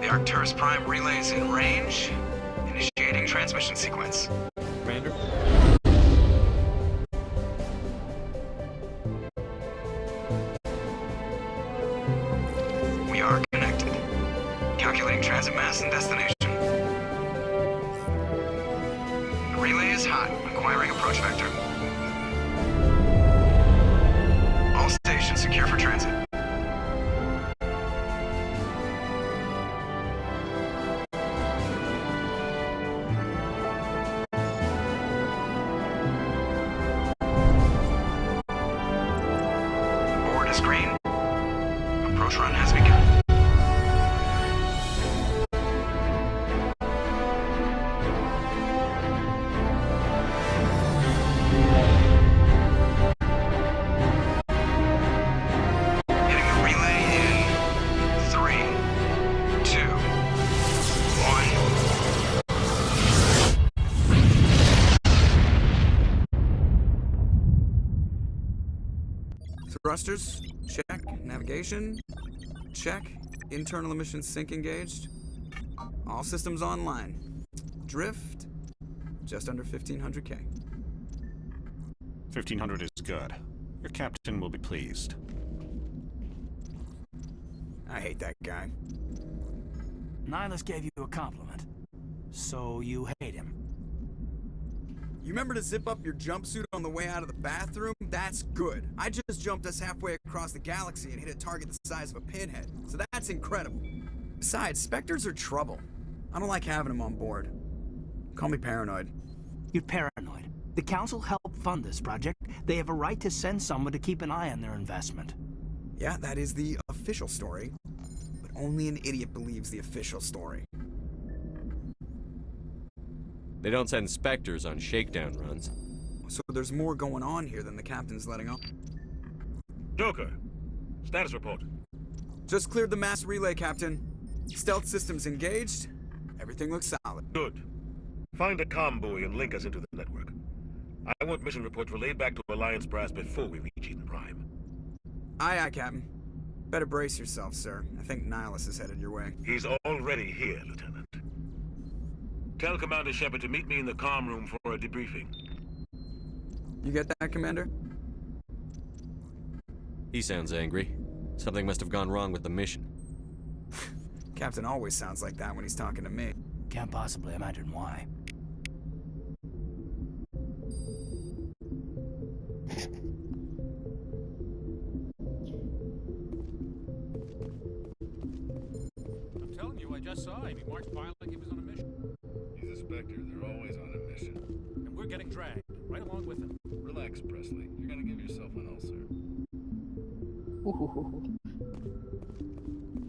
The Arcturus Prime relays in range. Initiating transmission sequence. Commander? We are connected. Calculating transit mass and destination. The relay is hot. Acquiring approach vector. All stations secure for transit. Board is green. Approach run has begun. Hitting the relay in 3, 2, 1. Thrusters, check. Navigation, check. Internal emissions sync engaged. All systems online. Drift, just under 1500K. 1500 is good. Your captain will be pleased. I hate that guy. Nihilus gave you a compliment. So you hate him. You remember to zip up your jumpsuit on the way out of the bathroom? That's good. I just jumped us halfway across the galaxy and hit a target the size of a pinhead, so that's incredible. Besides, Spectres are trouble. I don't like having them on board. Call me paranoid. You're paranoid. The Council helped fund this project. They have a right to send someone to keep an eye on their investment. Yeah, that is the official story. But only an idiot believes the official story. They don't send Spectres on shakedown runs. So there's more going on here than the captain's letting on. Joker, status report. Just cleared the mass relay, Captain. Stealth systems engaged. Everything looks solid. Good. Find a comm buoy and link us into the network. I want mission reports relayed back to Alliance Brass before we reach Eden Prime. Aye, aye, Captain. Better brace yourself, sir. I think Nihilus is headed your way. He's already here, Lieutenant. Tell Commander Shepard to meet me in the comm room for a debriefing. You get that, Commander? He sounds angry. Something must have gone wrong with the mission. Captain always sounds like that when he's talking to me. Can't possibly imagine why. I'm telling you, I just saw him. He marched by like he was on a mission. He's a Spectre. They're always on a mission. And we're getting dragged, right along with him. Relax, Presley. You're gonna give yourself an ulcer. Ooh.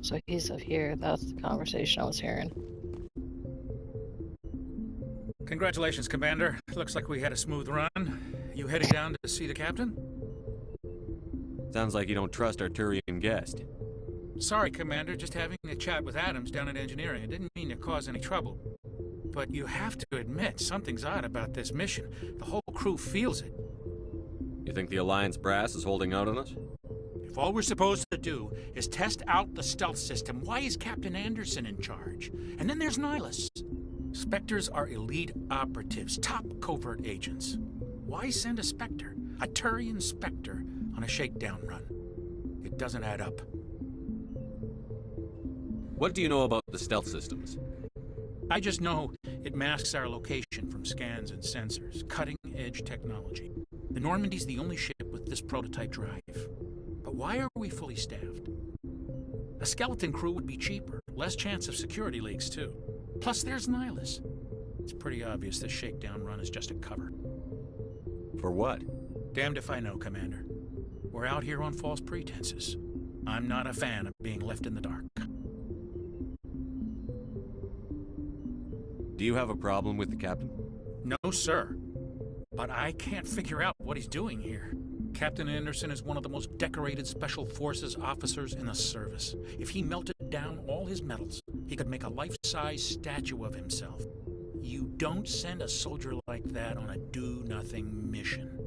So he's up here. That's the conversation I was hearing. Congratulations, Commander. Looks like we had a smooth run. You heading down to see the captain? Sounds like you don't trust our Turian guest. Sorry, Commander. Just having a chat with Adams down at engineering. I didn't mean to cause any trouble. But you have to admit, something's odd about this mission. The whole crew feels it. You think the Alliance brass is holding out on us? If all we're supposed to do is test out the stealth system, why is Captain Anderson in charge? And then there's Nihilus. Spectres are elite operatives, top covert agents. Why send a Spectre, a Turian Spectre, on a shakedown run? It doesn't add up. What do you know about the stealth systems? I just know it masks our location from scans and sensors. Cutting-edge technology. The Normandy's the only ship with this prototype drive. But why are we fully staffed? A skeleton crew would be cheaper, less chance of security leaks too. Plus there's Nihilus. It's pretty obvious this shakedown run is just a cover. For what? Damned if I know, Commander. We're out here on false pretenses. I'm not a fan of being left in the dark. Do you have a problem with the captain? No, sir. But I can't figure out what he's doing here. Captain Anderson is one of the most decorated Special Forces officers in the service. If he melted down all his medals, he could make a life-size statue of himself. You don't send a soldier like that on a do-nothing mission.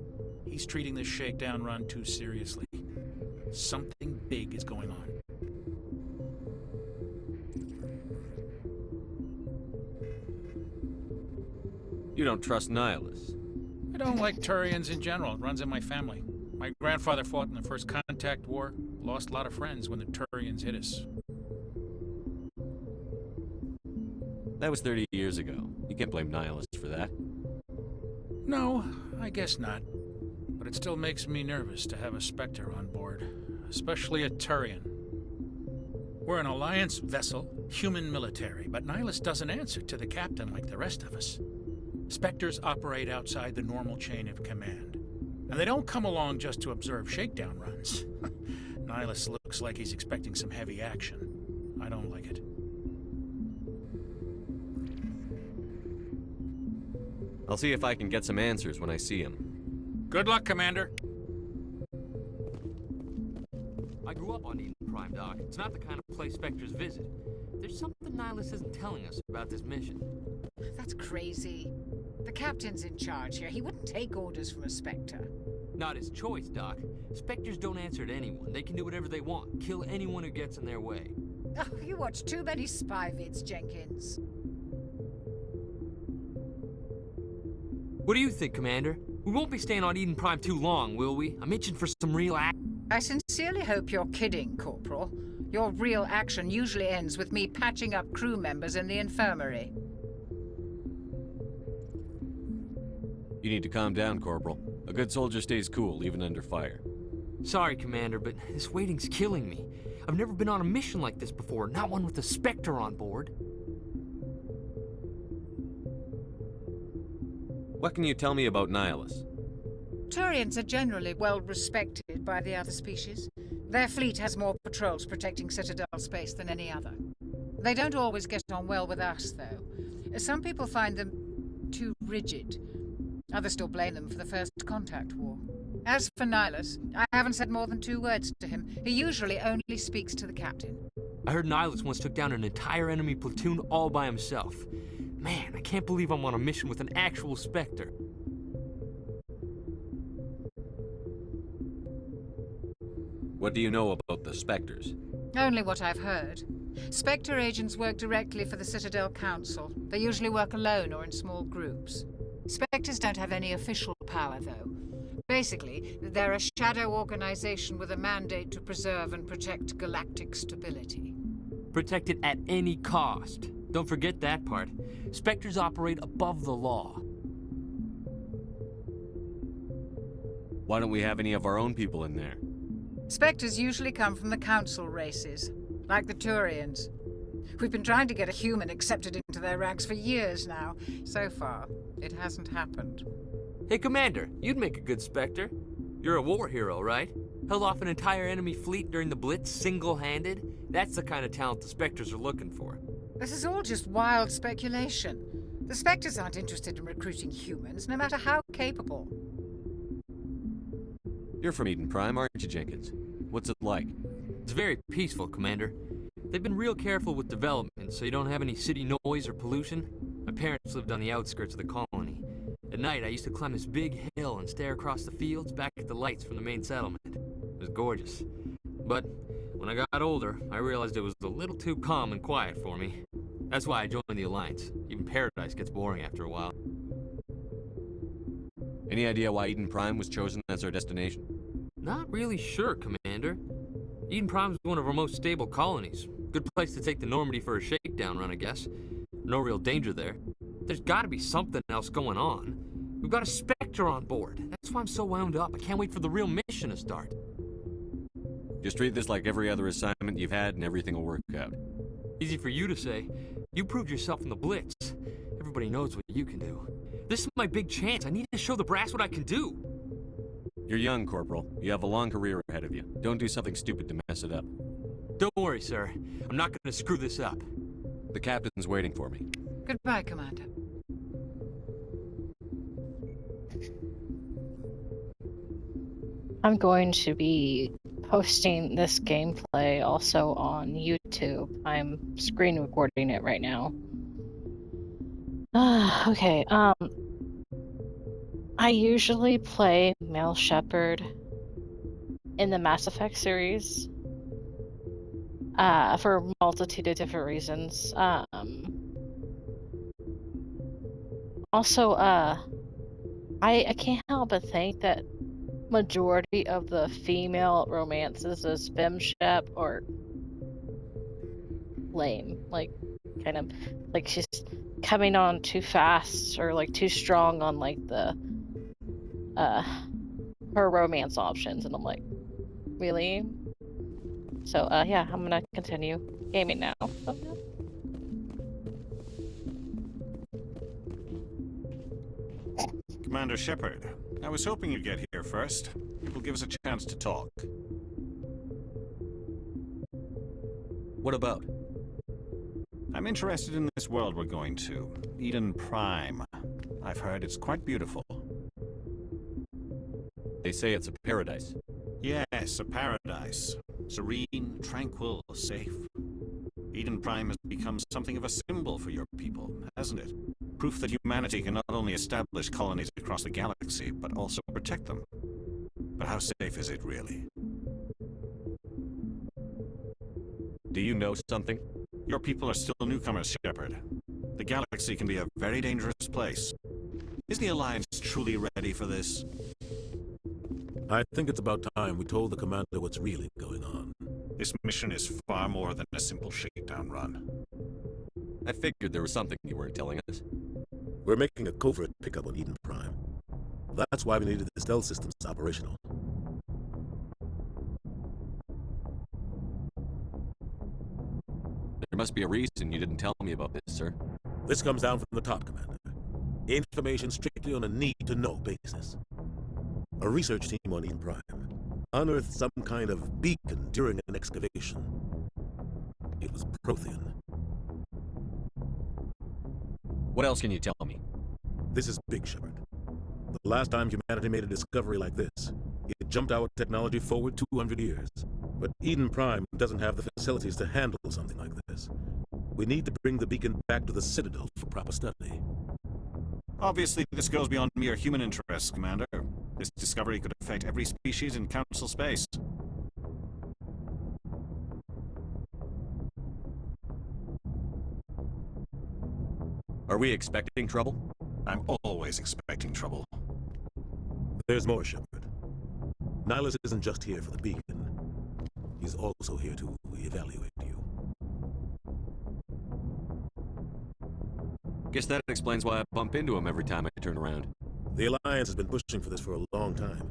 He's treating this shakedown run too seriously. Something big is going on. You don't trust Nihilus. I don't like Turians in general. It runs in my family. My grandfather fought in the First Contact War. Lost a lot of friends when the Turians hit us. That was 30 years ago. You can't blame Nihilus for that. No, I guess not. But it still makes me nervous to have a Spectre on board. Especially a Turian. We're an Alliance vessel, human military, but Nihilus doesn't answer to the captain like the rest of us. Spectres operate outside the normal chain of command. And they don't come along just to observe shakedown runs. Nihilus looks like he's expecting some heavy action. I don't like it. I'll see if I can get some answers when I see him. Good luck, Commander. I grew up on Eden Prime, Doc. It's not the kind of place Spectres visit. There's something Nihilus isn't telling us about this mission. That's crazy. The captain's in charge here. He wouldn't take orders from a Spectre. Not his choice, Doc. Spectres don't answer to anyone. They can do whatever they want. Kill anyone who gets in their way. Oh, you watch too many spy vids, Jenkins. What do you think, Commander? We won't be staying on Eden Prime too long, will we? I'm itching for some real I sincerely hope you're kidding, Corporal. Your real action usually ends with me patching up crew members in the infirmary. You need to calm down, Corporal. A good soldier stays cool, even under fire. Sorry, Commander, but this waiting's killing me. I've never been on a mission like this before, not one with a Spectre on board. What can you tell me about Nihilus? Turians are generally well respected by the other species. Their fleet has more patrols protecting Citadel space than any other. They don't always get on well with us, though. Some people find them too rigid. Others still blame them for the First Contact War. As for Nihilus, I haven't said more than 2 words to him. He usually only speaks to the captain. I heard Nihilus once took down an entire enemy platoon all by himself. Man, I can't believe I'm on a mission with an actual Spectre. What do you know about the Spectres? Only what I've heard. Spectre agents work directly for the Citadel Council. They usually work alone or in small groups. Spectres don't have any official power, though. Basically, they're a shadow organization with a mandate to preserve and protect galactic stability. Protect it at any cost. Don't forget that part. Spectres operate above the law. Why don't we have any of our own people in there? Spectres usually come from the Council races, like the Turians. We've been trying to get a human accepted into their ranks for years now. So far, it hasn't happened. Hey, Commander, you'd make a good Spectre. You're a war hero, right? Held off an entire enemy fleet during the Blitz single-handed? That's the kind of talent the Spectres are looking for. This is all just wild speculation. The Spectres aren't interested in recruiting humans, no matter how capable. You're from Eden Prime, aren't you, Jenkins? What's it like? It's very peaceful, Commander. They've been real careful with development, so you don't have any city noise or pollution. My parents lived on the outskirts of the colony. At night, I used to climb this big hill and stare across the fields back at the lights from the main settlement. It was gorgeous. But when I got older, I realized it was a little too calm and quiet for me. That's why I joined the Alliance. Even Paradise gets boring after a while. Any idea why Eden Prime was chosen as our destination? Not really sure, Commander. Eden Prime is one of our most stable colonies. Good place to take the Normandy for a shakedown run, I guess. No real danger there. There's gotta be something else going on. We've got a Spectre on board. That's why I'm so wound up. I can't wait for the real mission to start. Just treat this like every other assignment you've had and everything will work out. Easy for you to say. You proved yourself in the Blitz. Everybody knows what you can do. This is my big chance. I need to show the brass what I can do. You're young, Corporal. You have a long career ahead of you. Don't do something stupid to mess it up. Don't worry, sir. I'm not gonna screw this up. The captain's waiting for me. Goodbye, Commander. I'm going to be posting this gameplay also on YouTube. I'm screen recording it right now. Okay, I usually play Male Shepherd in the Mass Effect series, for a multitude of different reasons. Also, I can't help but think that majority of the female romances as FemShep are lame. Like, kind of, like she's coming on too fast or like too strong on like the her romance options, and I'm like, really? So yeah, I'm gonna continue gaming now. Commander Shepard, I was hoping you'd get here first. It will give us a chance to talk. What about? I'm interested in this world we're going to, Eden Prime. I've heard it's quite beautiful. They say it's a paradise. Yes, a paradise. Serene, tranquil, safe. Eden Prime has become something of a symbol for your people, hasn't it? Proof that humanity can not only establish colonies across the galaxy, but also protect them. But how safe is it really? Do you know something? Your people are still newcomers, Shepard. The galaxy can be a very dangerous place. Is the Alliance truly ready for this? I think it's about time we told the commander what's really going on. This mission is far more than a simple shakedown run. I figured there was something you weren't telling us. We're making a covert pickup on Eden Prime. That's why we needed the stealth systems operational. There must be a reason you didn't tell me about this, sir. This comes down from the top, Commander. Information strictly on a need-to-know basis. A research team on Eden Prime unearthed some kind of beacon during an excavation. It was Prothean. What else can you tell me? This is big, Shepard. The last time humanity made a discovery like this, it jumped our technology forward 200 years. But Eden Prime doesn't have the facilities to handle something like this. We need to bring the beacon back to the Citadel for proper study. Obviously, this goes beyond mere human interests, Commander. This discovery could affect every species in Council space. Are we expecting trouble? I'm always expecting trouble. There's more, Shepard. Nihilus isn't just here for the beacon. He's also here to evaluate you. Guess that explains why I bump into him every time I turn around. The Alliance has been pushing for this for a long time.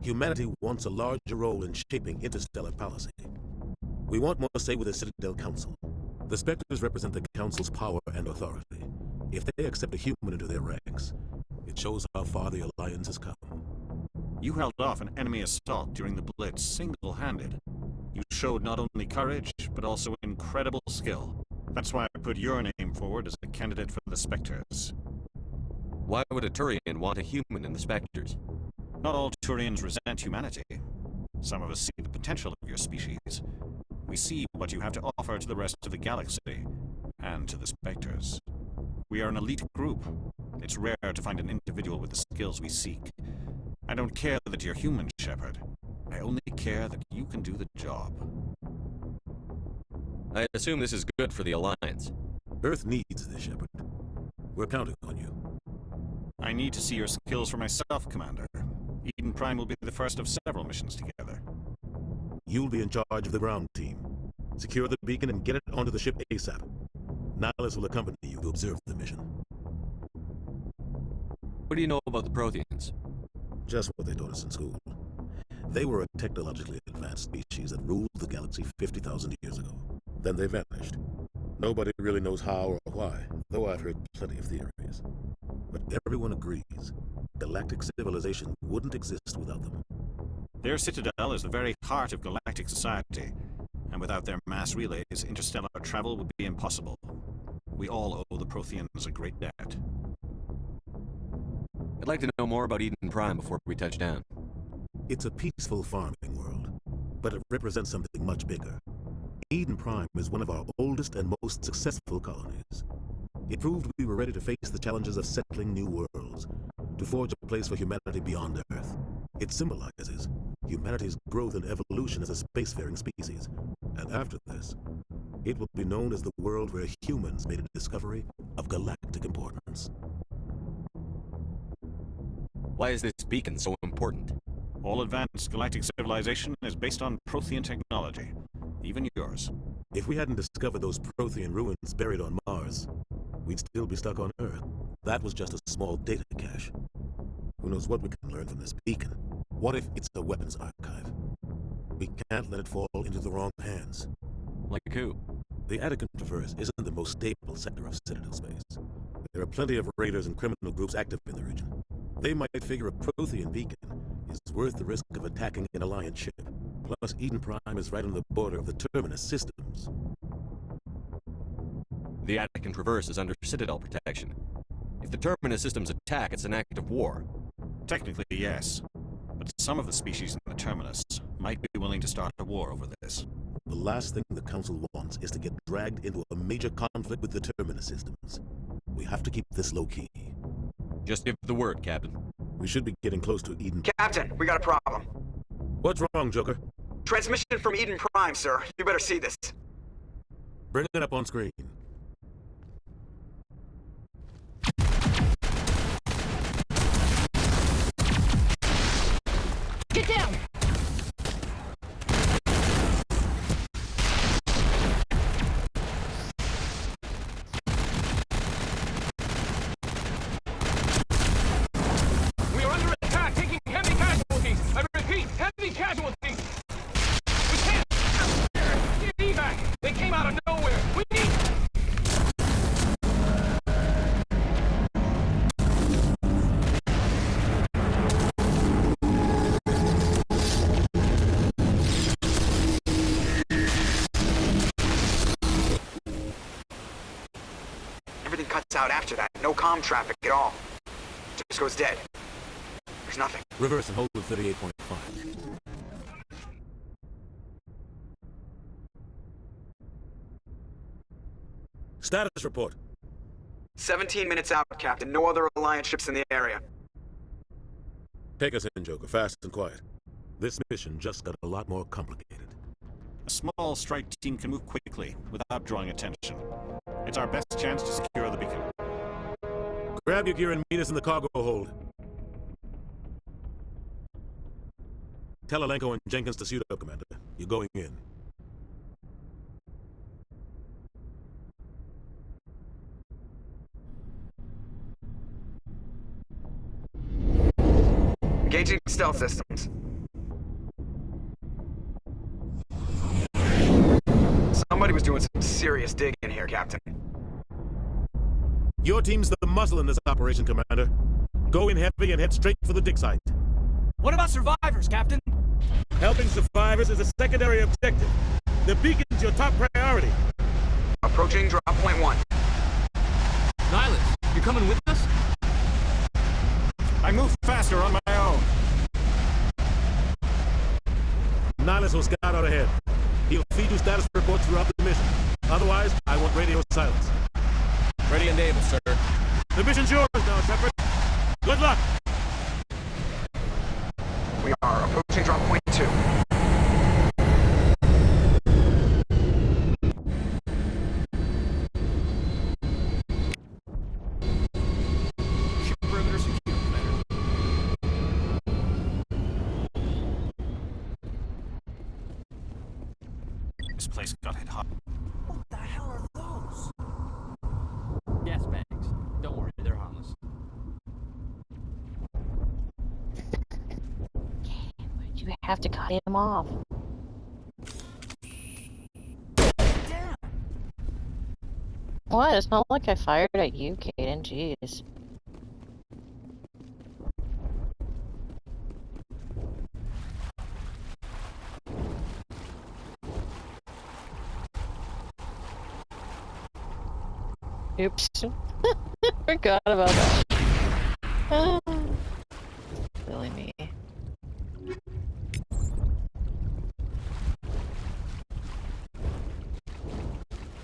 Humanity wants a larger role in shaping interstellar policy. We want more say with the Citadel Council. The Spectres represent the Council's power and authority. If they accept a human into their ranks, it shows how far the Alliance has come. You held off an enemy assault during the Blitz single-handed. You showed not only courage, but also incredible skill. That's why I put your name forward as a candidate for the Spectres. Why would a Turian want a human in the Spectres? Not all Turians resent humanity. Some of us see the potential of your species. We see what you have to offer to the rest of the galaxy, and to the Spectres. We are an elite group. It's rare to find an individual with the skills we seek. I don't care that you're human, Shepard. I only care that you can do the job. I assume this is good for the Alliance. Earth needs this, Shepard. We're counting on you. I need to see your skills for myself, Commander. Eden Prime will be the first of several missions together. You'll be in charge of the ground team. Secure the beacon and get it onto the ship ASAP. Nihilus will accompany you to observe the mission. What do you know about the Protheans? Just what they taught us in school. They were a technologically advanced species that ruled the galaxy 50,000 years ago. Then they vanished. Nobody really knows how or why, though I've heard plenty of theories. But everyone agrees, galactic civilization wouldn't exist without them. Their citadel is the very heart of galactic society, and without their mass relays, interstellar travel would be impossible. We all owe the Protheans a great debt. I'd like to know more about Eden Prime before we touch down. It's a peaceful farming world, but it represents something much bigger. Eden Prime is one of our oldest and most successful colonies. It proved we were ready to face the challenges of settling new worlds, to forge a place for humanity beyond Earth. It symbolizes humanity's growth and evolution as a spacefaring species. And after this, it will be known as the world where humans made a discovery of galactic importance. Why is this beacon so important? All advanced galactic civilization is based on Prothean technology, even yours. If we hadn't discovered those Prothean ruins buried on Mars, we'd still be stuck on Earth. That was just a small data cache. Who knows what we can learn from this beacon? What if it's a weapons archive? We can't let it fall into the wrong hands. Like who? The Attican Traverse isn't the most stable sector of Citadel space. There are plenty of raiders and criminal groups active in the region. They might figure a Prothean beacon is worth the risk of attacking an Alliance ship. Plus, Eden Prime is right on the border of the Terminus systems. The Attican Traverse is under Citadel protection. If the Terminus systems attack, it's an act of war. Technically, yes. But some of the species in the Terminus might be willing to start a war over this. The last thing the Council wants is to get dragged into a major conflict with the Terminus systems. We have to keep this low-key. Just give the word, Captain. We should be getting close to Eden. Captain, we got a problem. What's wrong, Joker? Transmission from Eden Prime, sir. You better see this. Bring it up on screen. Get down! We are under attack, taking heavy casualties. I repeat, heavy casualties. We can't get evac. They came out of nowhere. We need. Everything cuts out after that. No comm traffic at all. Just goes dead. There's nothing. Reverse and hold with 38.5. Status report. 17 minutes out, Captain. No other Alliance ships in the area. Take us in, Joker. Fast and quiet. This mission just got a lot more complicated. A small strike team can move quickly without drawing attention. It's our best chance to secure the beacon. Grab your gear and meet us in the cargo hold. Tell Alenko and Jenkins to suit up, Commander. You're going in. Engaging stealth systems. Somebody was doing some serious digging here, Captain. Your team's the muscle in this operation, Commander. Go in heavy and head straight for the dig site. What about survivors, Captain? Helping survivors is a secondary objective. The beacon's your top priority. Approaching drop point 1. Nihilus, you're coming with us? I move faster on my own. Nihilus will scout out ahead. He'll feed you status reports throughout the mission. Otherwise, I want radio silence. Ready and able, sir. The mission's yours now, Shepard. Good luck! We are approaching drop point 2. Ship perimeter secure, Commander. This place got hit hard. What the hell are those? Gas bags. Don't worry, they're harmless. You have to cut him off. What? It's not like I fired at you, Kaden. Jeez. Oops. Forgot about that. Silly me.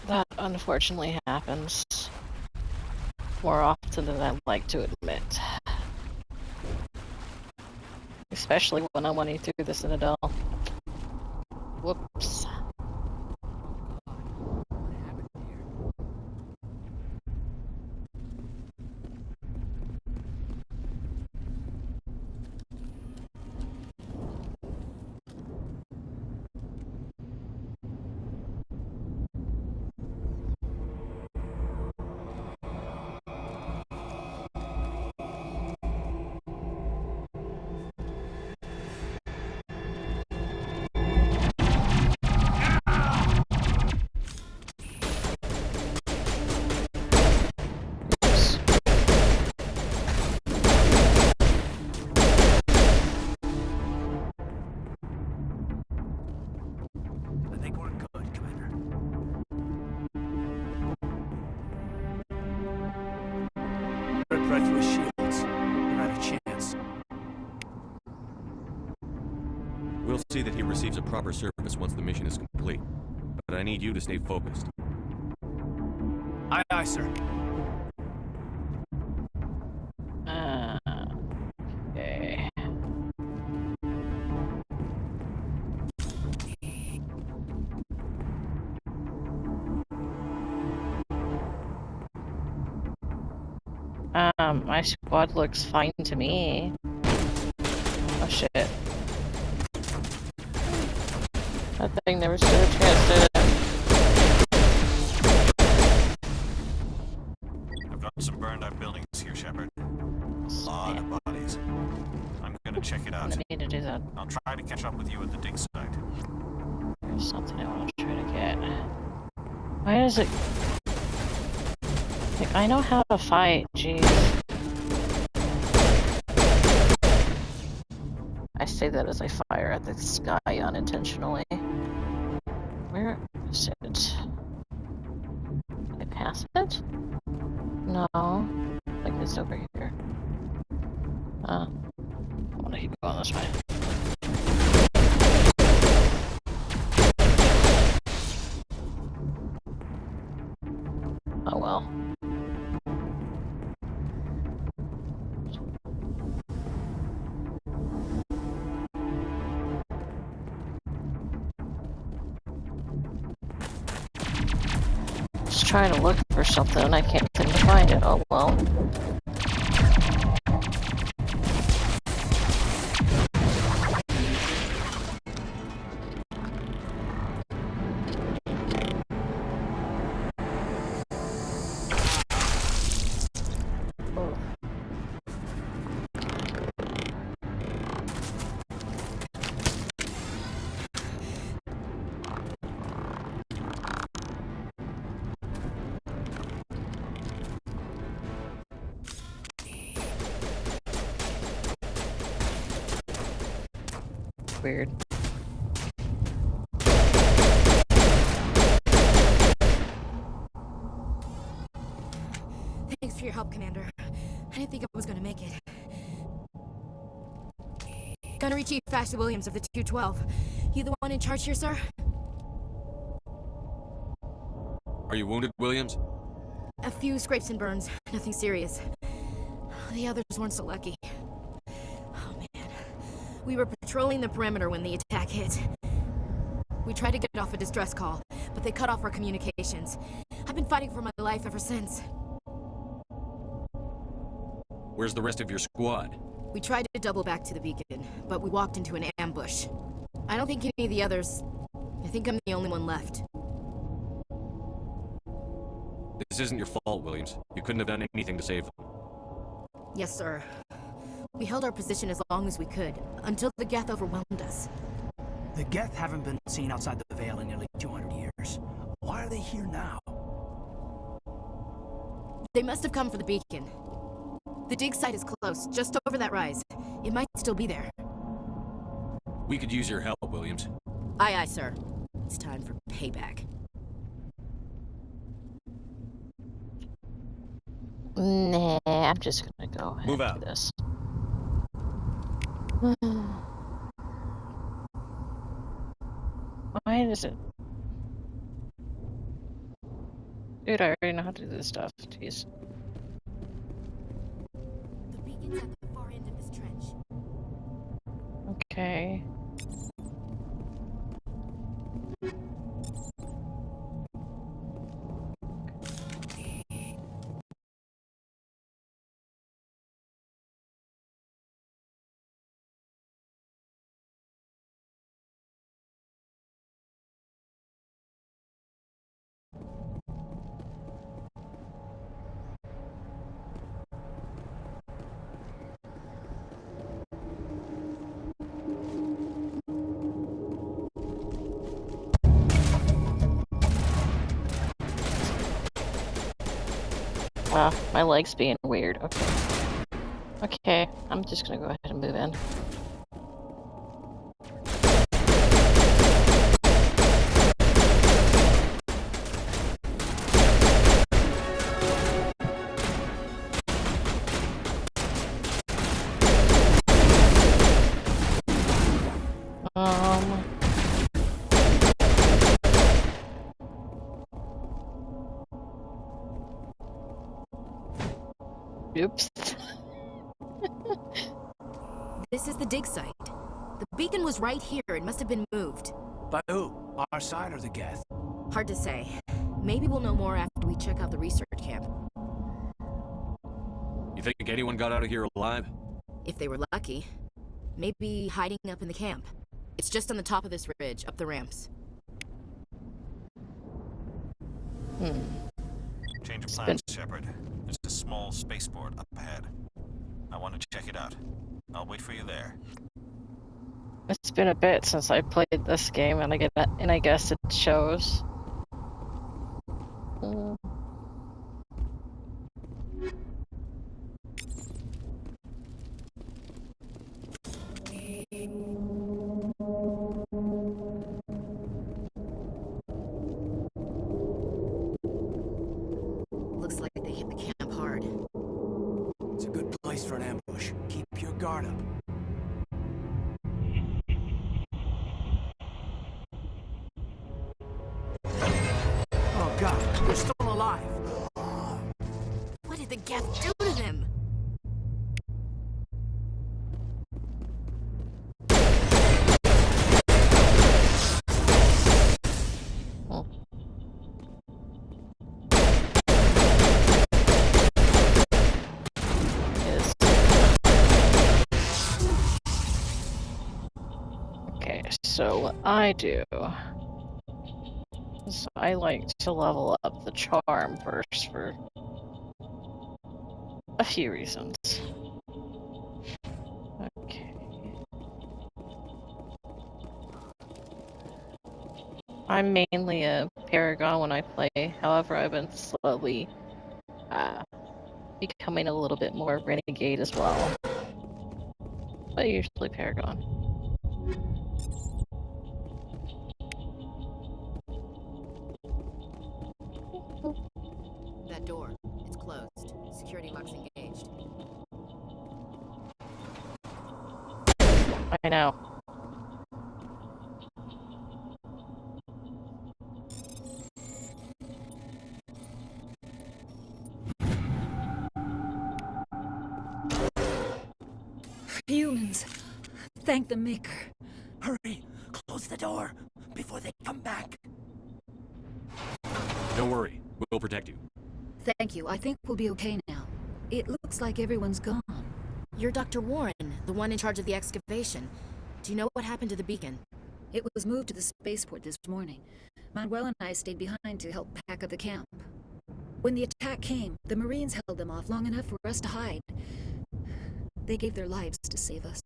That unfortunately happens. more often than I'd like to admit. Especially when I'm running through the Citadel. Whoops. I think we're good, Commander. Rip right through his shields. We're not a chance. We'll see that he receives a proper service once the mission is complete. But I need you to stay focused. Aye, aye, sir. Okay. My squad looks fine to me. Oh shit. That thing never stood a chance, did it? I've got some burned out buildings here, Shepard. A lot of bodies. I'm gonna check it out. I need to do that. I'll try to catch up with you at the dig site. There's something I want to try to get. Why does it... Like, I know how to fight, jeez. I say that as I fire at the sky unintentionally. Where is it? Did I pass it? No. Like it's over here. I want to keep going this way. Oh well. Just trying to look for something and I can't seem to find it. Oh well. Weird. Thanks for your help, Commander. I didn't think I was gonna make it. Gunnery Chief Ashley Williams of the 212. You the one in charge here, sir? Are you wounded, Williams? A few scrapes and burns. Nothing serious. The others weren't so lucky. We were patrolling the perimeter when the attack hit. We tried to get off a distress call, but they cut off our communications. I've been fighting for my life ever since. Where's the rest of your squad? We tried to double back to the beacon, but we walked into an ambush. I don't think any of the others... I think I'm the only one left. This isn't your fault, Williams. You couldn't have done anything to save them. Yes, sir. We held our position as long as we could, until the Geth overwhelmed us. The Geth haven't been seen outside the Veil in nearly 200 years. Why are they here now? They must have come for the beacon. The dig site is close, just over that rise. It might still be there. We could use your help, Williams. Aye, aye, sir. It's time for payback. Nah, I'm just gonna go ahead Move and out. do this. Why does it... Dude, I already know how to do this stuff. Jeez. My leg's being weird. Okay. Okay, I'm just gonna go ahead and move in. Oops. This is the dig site. The beacon was right here. It must have been moved. By who? Our side or the Geth? Hard to say. Maybe we'll know more after we check out the research camp. You think anyone got out of here alive? If they were lucky. Maybe hiding up in the camp. It's just on the top of this ridge, up the ramps. Change of plans, Shepard. There's a small spaceport up ahead. I want to check it out. I'll wait for you there. It's been a bit since I played this game, and I guess it shows. Looks like they hit the camp hard. It's a good place for an ambush. Keep your guard up. Oh god, they're still alive. What did the Geth do to them? Okay, so what I do is I like to level up the charm first for a few reasons. Okay. I'm mainly a Paragon when I play, however I've been slowly becoming a little bit more Renegade as well. But usually Paragon. That door. It's closed. Security lock's engaged. I know. Humans. Thank the Maker. Hurry. Close the door before they come back. Don't worry. We'll protect you. Thank you. I think we'll be okay now. It looks like everyone's gone. You're Dr. Warren, the one in charge of the excavation. Do you know what happened to the beacon? It was moved to the spaceport this morning. Manuel and I stayed behind to help pack up the camp. When the attack came, the Marines held them off long enough for us to hide. They gave their lives to save us.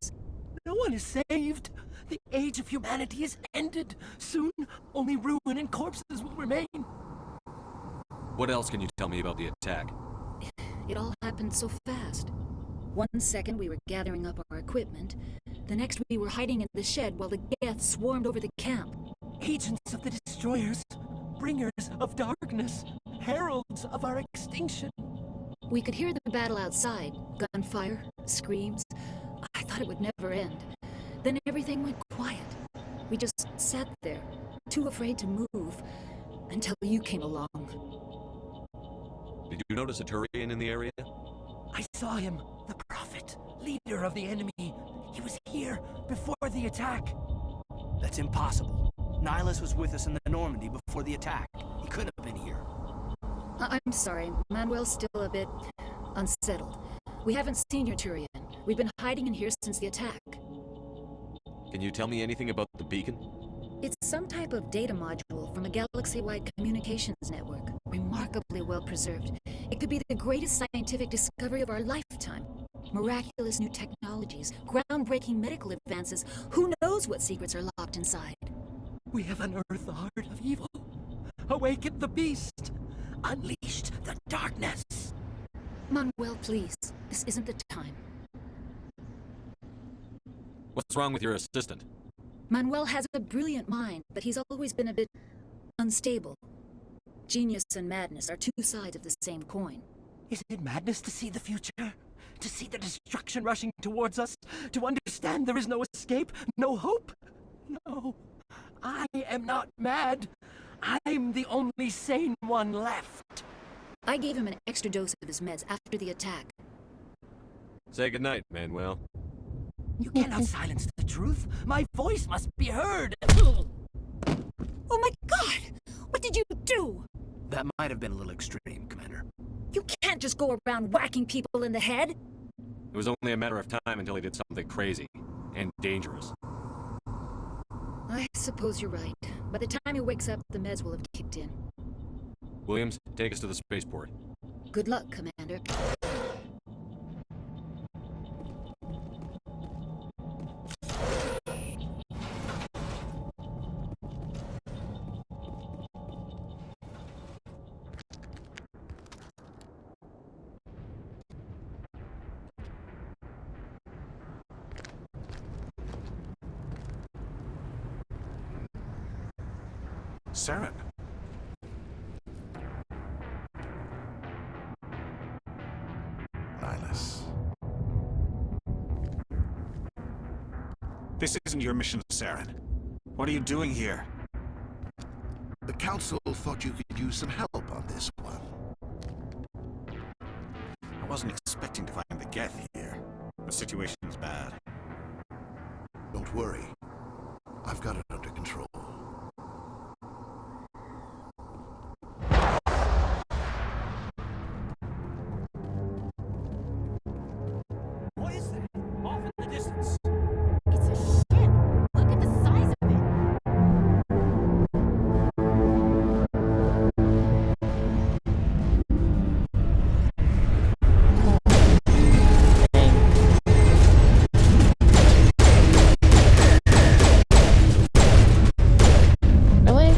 No one is saved. The age of humanity is ended. Soon, only ruin and corpses will remain. What else can you tell me about the attack? It all happened so fast. 1 second we were gathering up our equipment. The next we were hiding in the shed while the Geth swarmed over the camp. Agents of the Destroyers, bringers of darkness, heralds of our extinction. We could hear the battle outside. Gunfire, screams. I thought it would never end. Then everything went quiet. We just sat there, too afraid to move, until you came along. Did you notice a Turian in the area? I saw him, the Prophet, leader of the enemy. He was here before the attack. That's impossible. Nihilus was with us in the Normandy before the attack. He couldn't have been here. I'm sorry. Manuel's still a bit unsettled. We haven't seen your Turian. We've been hiding in here since the attack. Can you tell me anything about the beacon? It's some type of data module from a galaxy-wide communications network. Remarkably well preserved. It could be the greatest scientific discovery of our lifetime. Miraculous new technologies, groundbreaking medical advances. Who knows what secrets are locked inside? We have unearthed the heart of evil, awakened the beast, unleashed the darkness. Manuel, please. This isn't the time. What's wrong with your assistant? Manuel has a brilliant mind, but he's always been a bit unstable. Genius and madness are two sides of the same coin. Is it madness to see the future? To see the destruction rushing towards us? To understand there is no escape? No hope? No. I am not mad. I'm the only sane one left. I gave him an extra dose of his meds after the attack. Say goodnight, Manuel. You cannot silence the truth. My voice must be heard. Oh my god! What did you do? That might have been a little extreme, Commander. You can't just go around whacking people in the head. It was only a matter of time until he did something crazy and dangerous. I suppose you're right. By the time he wakes up, the meds will have kicked in. Williams, take us to the spaceport. Good luck, Commander. Saren. Nihlus. This isn't your mission, Saren. What are you doing here? The Council thought you could use some help on this one. I wasn't expecting to find the Geth here. The situation's bad. Don't worry. I've got it under control. What is that? Off in the distance. It's a ship. Look at the size of it. Really?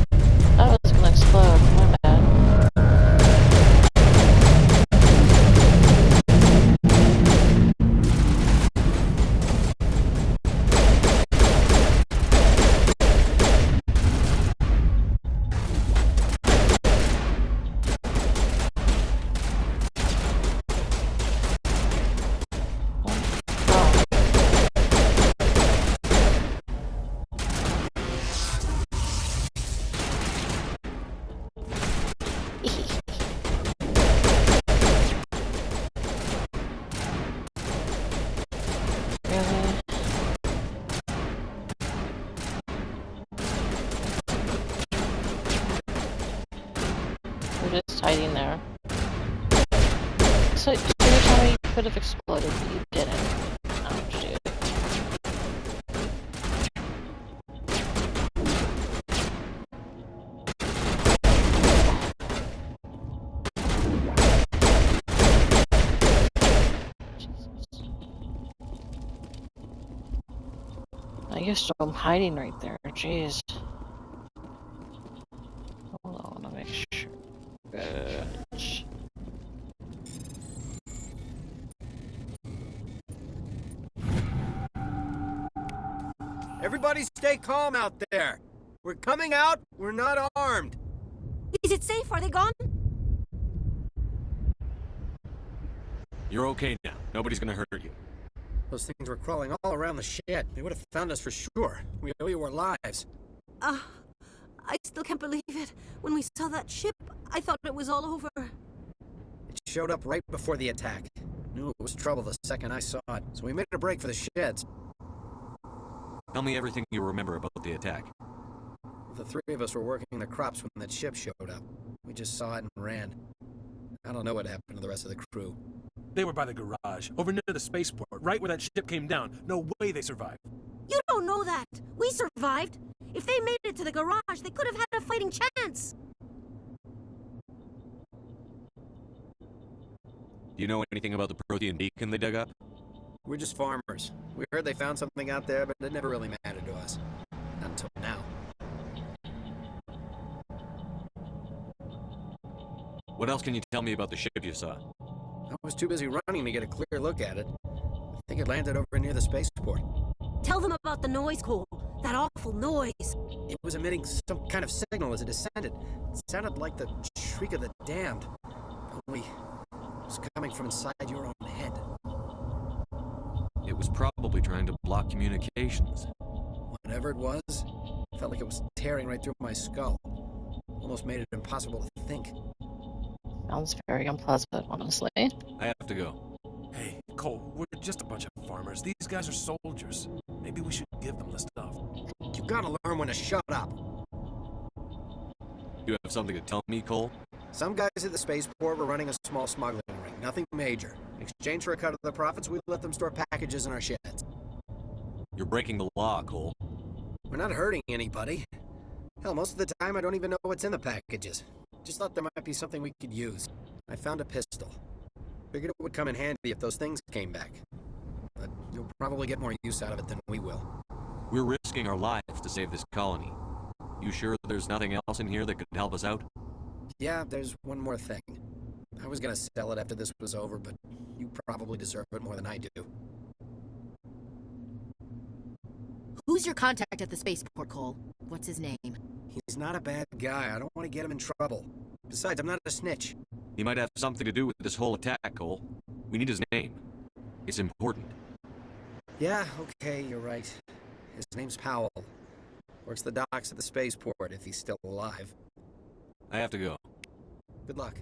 That was gonna explode. My bad. Really? We're just hiding there. So you're telling me you could have exploded, but you didn't. Oh, shoot. I guess I'm hiding right there. Jeez. Hold on, I wanna make sure. Good. Everybody stay calm out there. We're coming out. We're not armed. Is it safe? Are they gone? You're okay now. Nobody's gonna hurt you. Those things were crawling all around the shed. They would have found us for sure. We owe you our lives. I still can't believe it. When we saw that ship, I thought it was all over. It showed up right before the attack. Knew it was trouble the second I saw it, so we made a break for the sheds. Tell me everything you remember about the attack. The three of us were working the crops when that ship showed up. We just saw it and ran. I don't know what happened to the rest of the crew. They were by the garage, over near the spaceport, right where that ship came down. No way they survived. You don't know that. We survived. If they made it to the garage, they could have had a fighting chance. Do you know anything about the Protean beacon they dug up? We're just farmers. We heard they found something out there, but it never really mattered to us. Not until now. What else can you tell me about the ship you saw? I was too busy running to get a clear look at it. I think it landed over near the spaceport. Tell them about the noise, Cole. That awful noise. It was emitting some kind of signal as it descended. It sounded like the shriek of the damned. Only it was coming from inside your own head. It was probably trying to block communications. Whatever it was, it felt like it was tearing right through my skull. Almost made it impossible to think. Sounds very unpleasant, honestly. I have to go. Hey, Cole, we're just a bunch of farmers. These guys are soldiers. Maybe we should give them the stuff. You gotta learn when to shut up. You have something to tell me, Cole? Some guys at the spaceport were running a small smuggling ring, nothing major. In exchange for a cut of the profits, we let them store packages in our sheds. You're breaking the law, Cole. We're not hurting anybody. Hell, most of the time I don't even know what's in the packages. Just thought there might be something we could use. I found a pistol. Figured it would come in handy if those things came back. But you'll probably get more use out of it than we will. We're risking our lives to save this colony. You sure there's nothing else in here that could help us out? Yeah, there's one more thing. I was gonna sell it after this was over, but you probably deserve it more than I do. Who's your contact at the spaceport, Cole? What's his name? He's not a bad guy. I don't want to get him in trouble. Besides, I'm not a snitch. He might have something to do with this whole attack, Cole. We need his name. It's important. Yeah, okay, you're right. His name's Powell. Works the docks at the spaceport if he's still alive. I have to go. Good luck.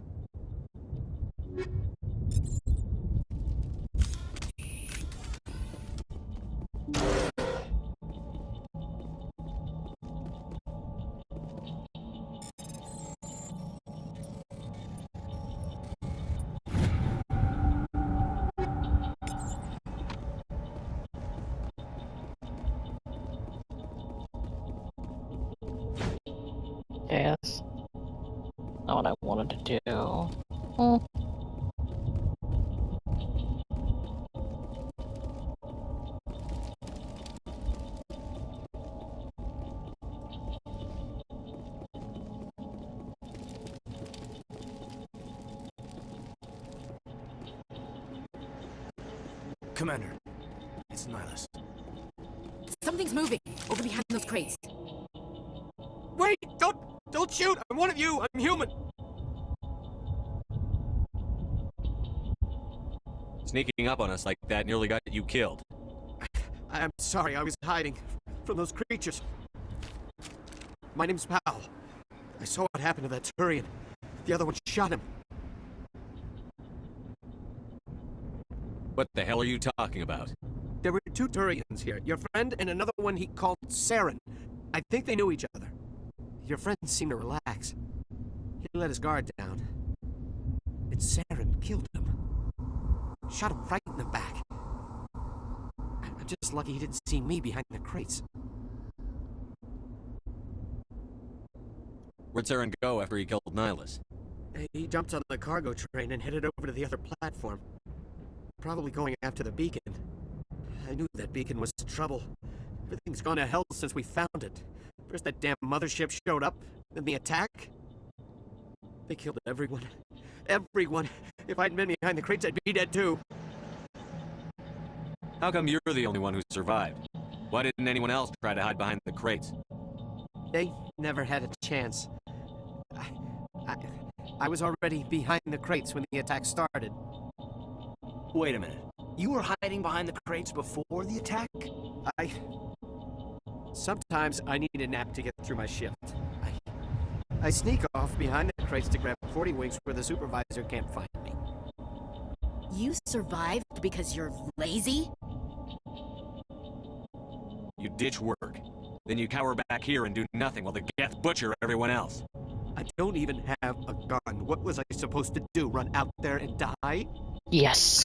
Yes. Not what I wanted to do. Hmm. Commander, it's Nihilus. Something's moving over behind those crates. Wait! Don't shoot! I'm one of you! I'm human! Sneaking up on us like that nearly got you killed. I'm sorry, I was hiding from those creatures. My name's Powell. I saw what happened to that Turian. The other one shot him. What the hell are you talking about? There were two Turians here. Your friend and another one he called Saren. I think they knew each other. Your friend seemed to relax. He let his guard down. And Saren killed him. Shot him right in the back. I'm just lucky he didn't see me behind the crates. Where'd Saren go after he killed Nihilus? He jumped on the cargo train and headed over to the other platform. Probably going after the beacon. I knew that beacon was trouble. Everything's gone to hell since we found it. First that damn mothership showed up, then the attack. They killed everyone. Everyone! If I'd been behind the crates, I'd be dead too. How come you're the only one who survived? Why didn't anyone else try to hide behind the crates? They never had a chance. I was already behind the crates when the attack started. Wait a minute. You were hiding behind the crates before the attack? Sometimes I need a nap to get through my shift. I sneak off behind the crates to grab 40 winks where the supervisor can't find me. You survived because you're lazy? You ditch work. Then you cower back here and do nothing while the Geth butcher everyone else. I don't even have a gun. What was I supposed to do? Run out there and die? Yes.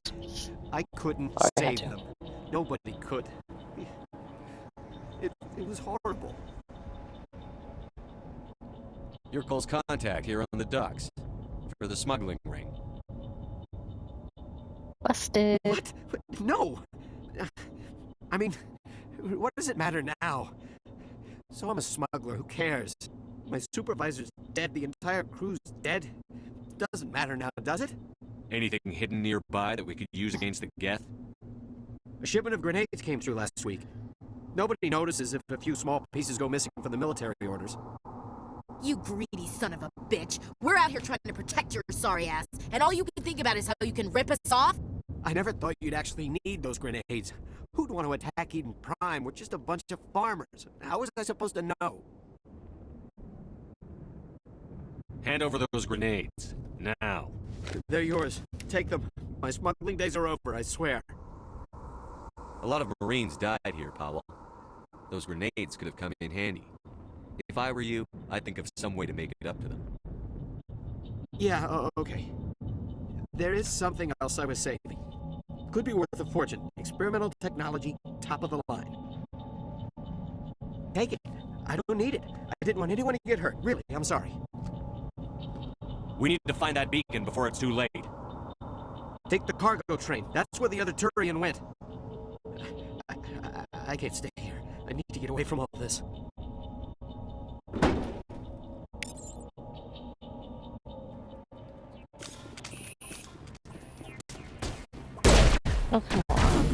I couldn't save them. Nobody could. It was horrible. You're Cole's contact here on the docks. For the smuggling ring. Busted. What? No! I mean, what does it matter now? So I'm a smuggler, who cares? My supervisor's dead, the entire crew's dead. Doesn't matter now, does it? Anything hidden nearby that we could use against the Geth? A shipment of grenades came through last week. Nobody notices if a few small pieces go missing from the military orders. You greedy son of a bitch. We're out here trying to protect your sorry ass, and all you can think about is how you can rip us off? I never thought you'd actually need those grenades. Who'd want to attack Eden Prime? We're just a bunch of farmers. How was I supposed to know? Hand over those grenades. Now. They're yours. Take them. My smuggling days are over, I swear. A lot of Marines died here, Powell. Those grenades could have come in handy. If I were you, I'd think of some way to make it up to them. Yeah, okay. There is something else I was saving. Could be worth a fortune. Experimental technology, top of the line. Take it. I don't need it. I didn't want anyone to get hurt. Really, I'm sorry. We need to find that beacon before it's too late. Take the cargo train. That's where the other Turian went. I can't stay here. I need to get away from all this. Oh, come on.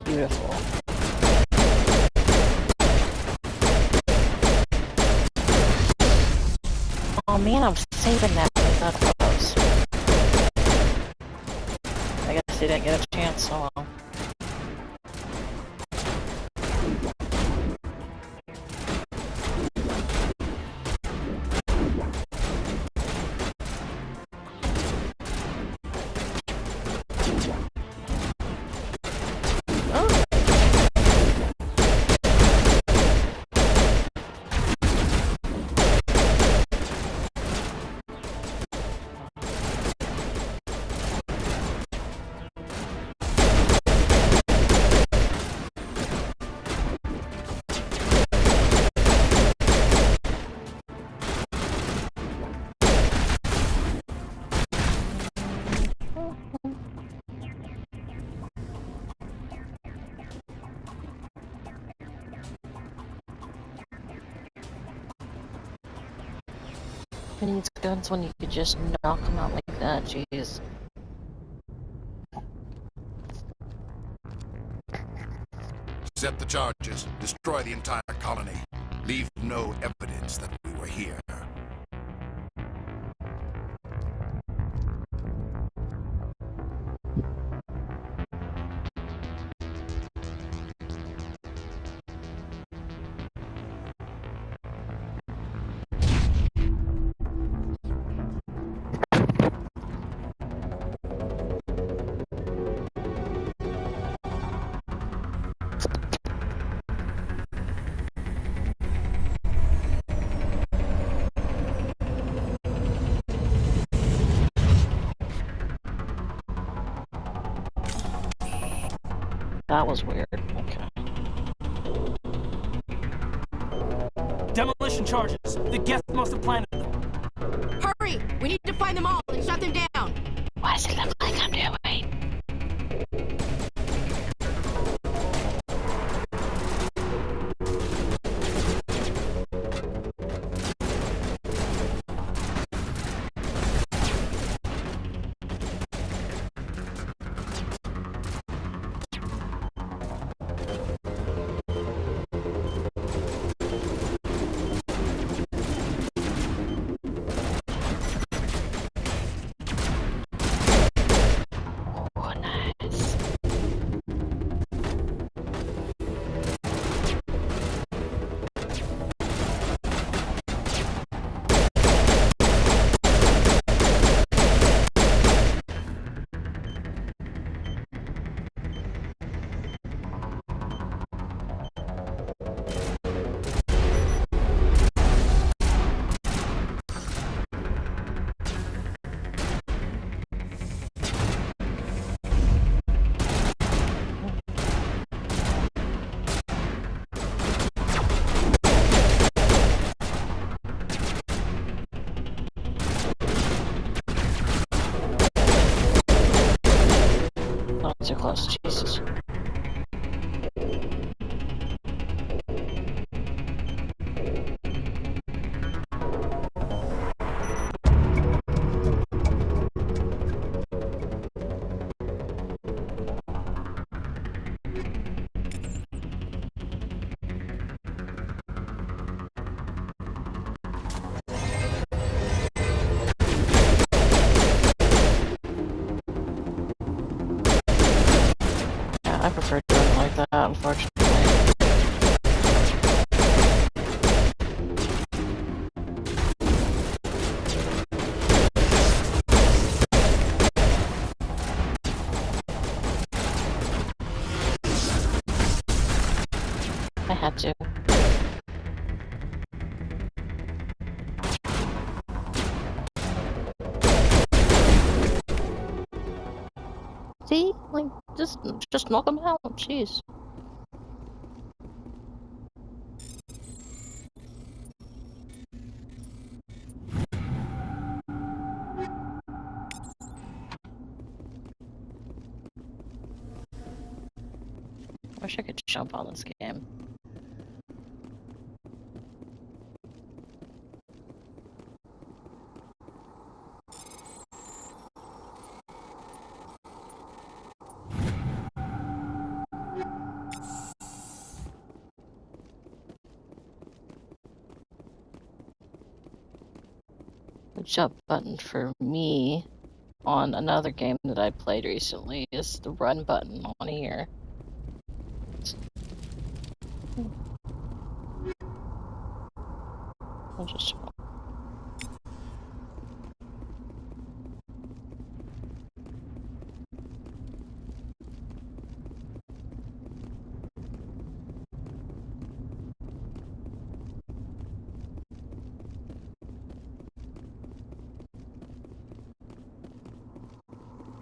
Beautiful. Oh man, I'm saving that for the photos. I guess they didn't get a chance, so well. Who needs guns when you could just knock them out like that? Jeez. Set the charges. Destroy the entire colony. Leave no evidence that we were here. That was weird. Okay. Demolition charges. The Geth must have planted them. Hurry! We need to find them all and shut them down! What does it look like I'm doing? prefer doing it like that, unfortunately. I had to. See? Like, just knock them out. Jeez. Wish I could jump on this game. The jump button for me on another game that I played recently is the run button on here. I'll just...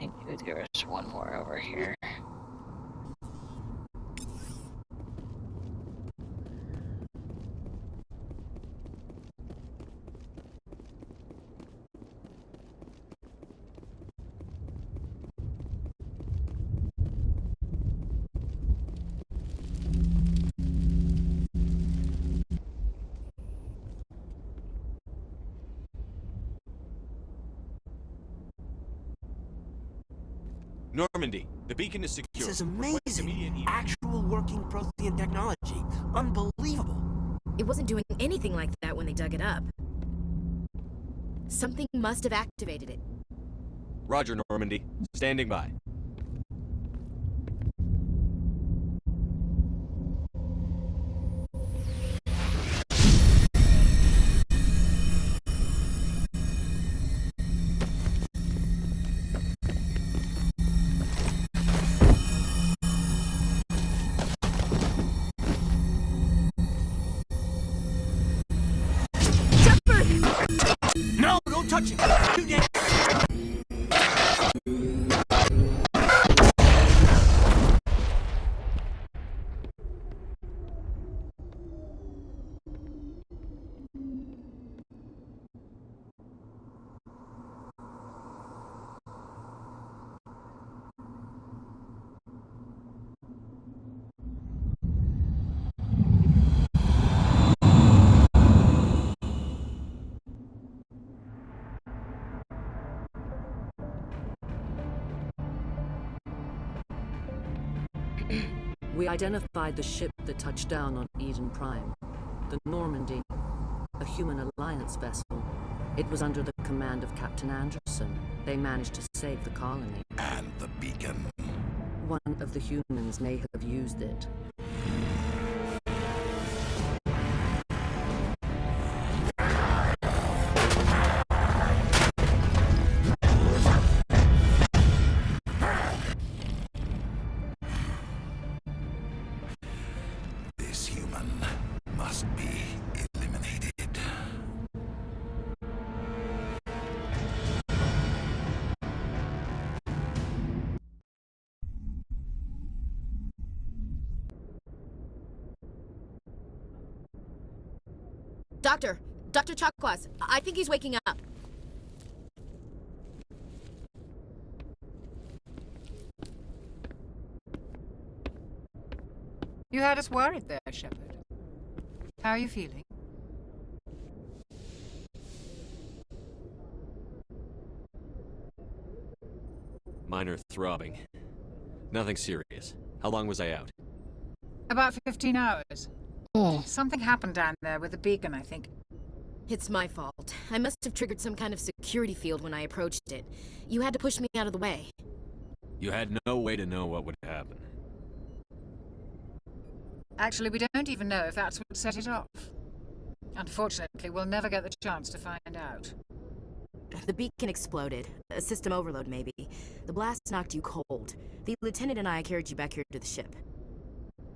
Maybe there's one more over here. Normandy, the beacon is secure. This is amazing. Actual working Prothean technology. Unbelievable. It wasn't doing anything like that when they dug it up. Something must have activated it. Roger, Normandy. Standing by. No, don't touch him. Too damn. We identified the ship that touched down on Eden Prime. The Normandy. A human alliance vessel. It was under the command of Captain Anderson. They managed to save the colony. And the beacon. One of the humans may have used it. This human must be eliminated. Dr. Chakwas, I think he's waking up. You had us worried there, Shepard. How are you feeling? Minor throbbing. Nothing serious. How long was I out? About 15 hours. Something happened down there with the beacon, I think. It's my fault. I must have triggered some kind of security field when I approached it. You had to push me out of the way. You had no way to know what would happen. Actually, we don't even know if that's what set it off. Unfortunately, we'll never get the chance to find out. The beacon exploded. A system overload, maybe. The blast knocked you cold. The lieutenant and I carried you back here to the ship.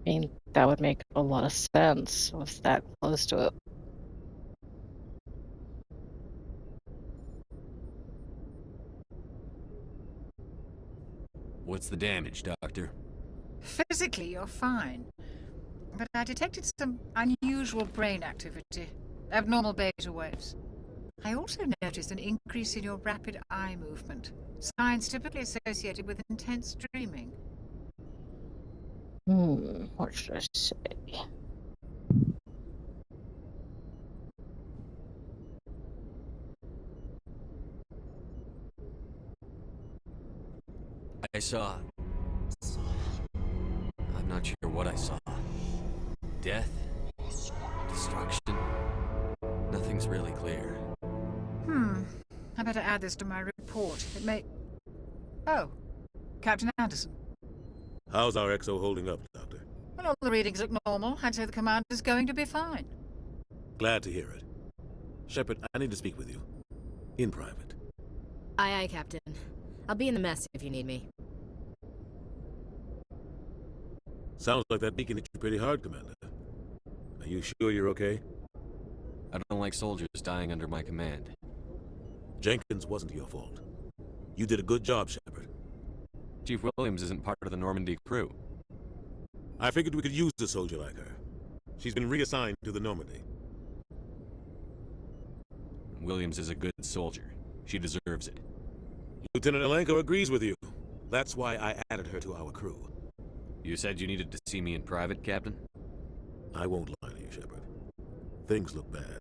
I mean, that would make a lot of sense. I was that close to it. What's the damage, Doctor? Physically, you're fine. But I detected some unusual brain activity. Abnormal beta waves. I also noticed an increase in your rapid eye movement. Signs typically associated with intense dreaming. What should I say? I saw... I'm not sure what I saw. Death? Destruction? Nothing's really clear. I better add this to my report. It may... Oh, Captain Anderson. How's our XO holding up, Doctor? Well, all the readings look normal. I'd say the commander's going to be fine. Glad to hear it. Shepard, I need to speak with you. In private. Aye, aye, Captain. I'll be in the mess if you need me. Sounds like that beacon hit you pretty hard, Commander. Are you sure you're okay? I don't like soldiers dying under my command. Jenkins wasn't your fault. You did a good job, Shepard. Chief Williams isn't part of the Normandy crew. I figured we could use a soldier like her. She's been reassigned to the Normandy. Williams is a good soldier. She deserves it. Lieutenant Alenko agrees with you. That's why I added her to our crew. You said you needed to see me in private, Captain? I won't lie to you, Shepard. Things look bad.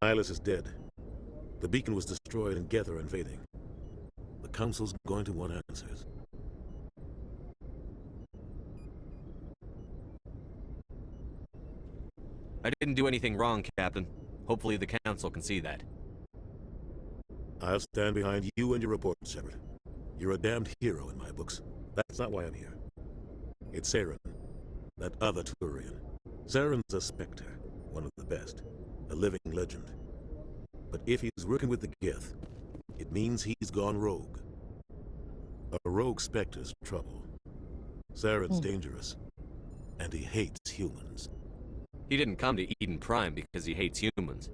Nihilus is dead. The beacon was destroyed and Geth are invading. The Council's going to want answers. I didn't do anything wrong, Captain. Hopefully the Council can see that. I'll stand behind you and your reports, Shepard. You're a damned hero in my books. That's not why I'm here. It's Saren, that other Turian. Saren's a Spectre, one of the best, a living legend. But if he's working with the Geth, it means he's gone rogue. A rogue Spectre's trouble. Saren's dangerous, and he hates humans. He didn't come to Eden Prime because he hates humans.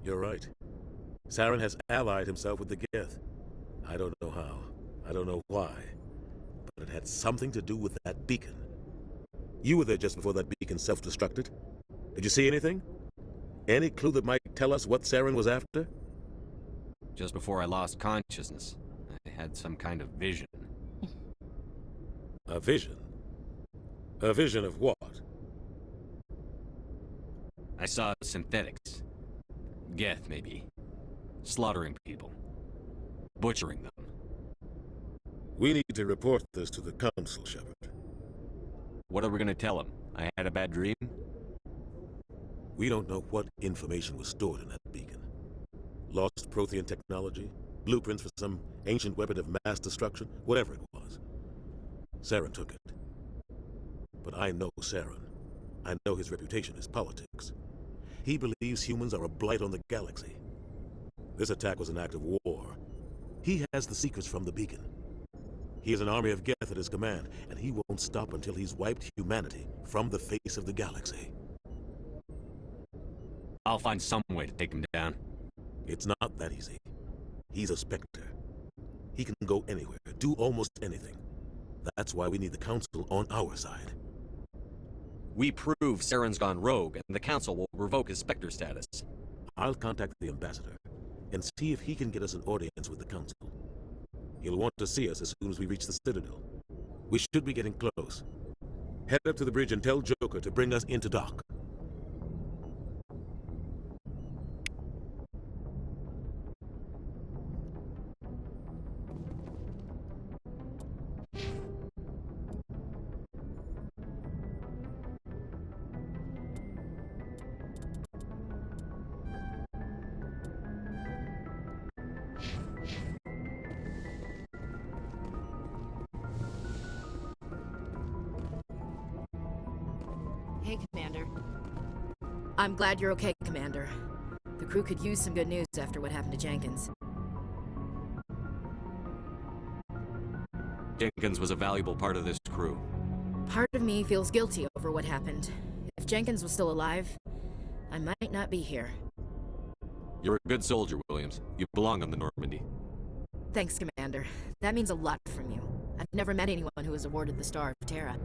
You're right. Saren has allied himself with the Geth. I don't know how. I don't know why. But it had something to do with that beacon. You were there just before that beacon self-destructed. Did you see anything? Any clue that might tell us what Saren was after? Just before I lost consciousness, I had some kind of vision. A vision? A vision of what? I saw synthetics. Geth, maybe. Slaughtering people. Butchering them. We need to report this to the Council, Shepard. What are we gonna tell him? I had a bad dream? We don't know what information was stored in that beacon. Lost Prothean technology? Blueprints for some ancient weapon of mass destruction? Whatever it was. Saren took it. But I know Saren. I know his reputation is politics. He believes humans are a blight on the galaxy. This attack was an act of war. He has the secrets from the beacon. He has an army of Geth at his command, and he won't stop until he's wiped humanity from the face of the galaxy. I'll find some way to take him down. It's not that easy. He's a Spectre. He can go anywhere, do almost anything. That's why we need the Council on our side. We prove Saren's gone rogue, and the Council will revoke his Spectre status. I'll contact the Ambassador, and see if he can get us an audience with the Council. He'll want to see us as soon as we reach the Citadel. We should be getting close. Head up to the bridge and tell Joker to bring us into dock. Hey, Commander. I'm glad you're okay, Commander. The crew could use some good news after what happened to Jenkins. Jenkins was a valuable part of this crew. Part of me feels guilty over what happened. If Jenkins was still alive, I might not be here. You're a good soldier, Williams. You belong on the Normandy. Thanks, Commander. That means a lot from you. I've never met anyone who was awarded the Star of Terra.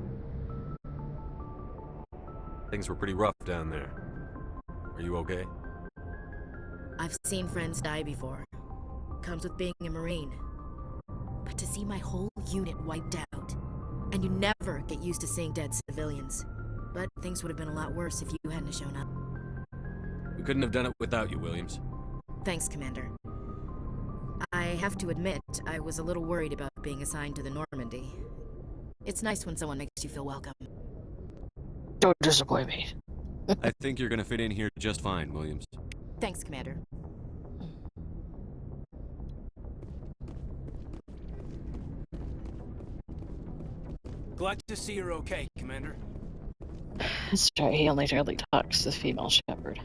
Things were pretty rough down there. Are you okay? I've seen friends die before. Comes with being a Marine. But to see my whole unit wiped out, and you never get used to seeing dead civilians. But things would have been a lot worse if you hadn't shown up. We couldn't have done it without you, Williams. Thanks, Commander. I have to admit, I was a little worried about being assigned to the Normandy. It's nice when someone makes you feel welcome. Don't disappoint me. I think you're gonna fit in here just fine, Williams. Thanks, Commander. Glad to see you're okay, Commander. That's right, he only rarely talks to the female shepherd.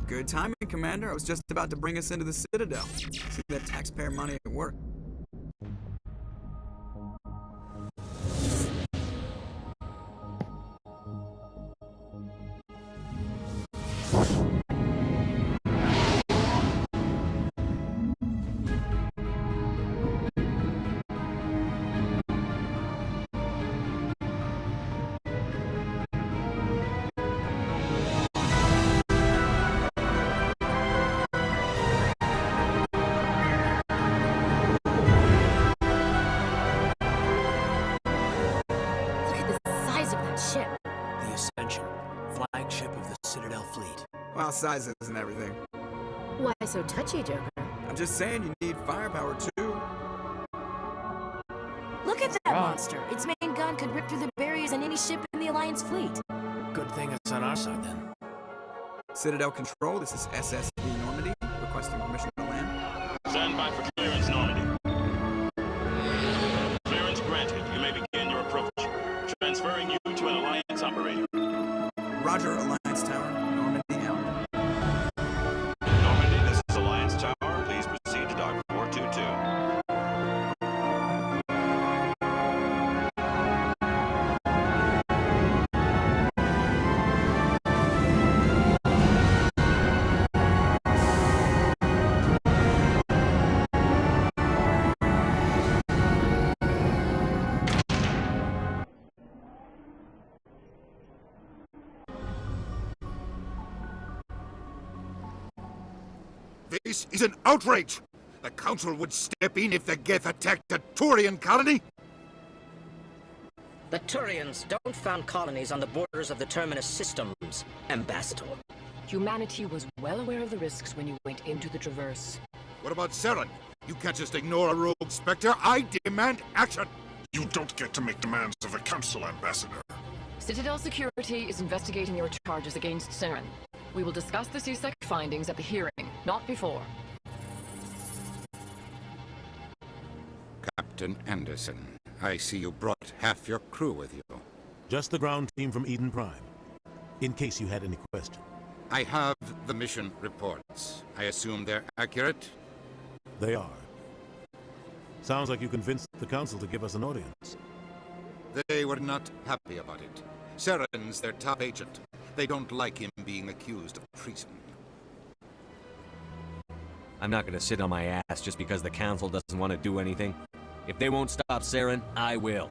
Good timing, Commander. I was just about to bring us into the Citadel. See that taxpayer money at work. Well, size isn't everything. Why so touchy, Joker? I'm just saying you need firepower, too. Look at that monster! Its main gun could rip through the barriers in any ship in the Alliance fleet. Good thing it's on our side, then. Citadel Control, this is SSV Normandy, requesting permission to land. Stand by for clearance, Normandy. Clearance granted. You may begin your approach. Transferring you to an Alliance operator. Roger, Alliance Tower. Normandy out. Normandy, this is Alliance Tower. Please proceed to Dock 422. This is an outrage! The Council would step in if the Geth attacked a Turian colony? The Turians don't found colonies on the borders of the Terminus systems, Ambassador. Humanity was well aware of the risks when you went into the Traverse. What about Saren? You can't just ignore a rogue Spectre. I demand action! You don't get to make demands of the Council, Ambassador. Citadel Security is investigating your charges against Saren. We will discuss the CSEC findings at the hearing, not before. Captain Anderson, I see you brought half your crew with you. Just the ground team from Eden Prime, in case you had any question. I have the mission reports. I assume they're accurate? They are. Sounds like you convinced the Council to give us an audience. They were not happy about it. Saren's their top agent. They don't like him being accused of treason. I'm not gonna sit on my ass just because the Council doesn't want to do anything. If they won't stop Saren, I will.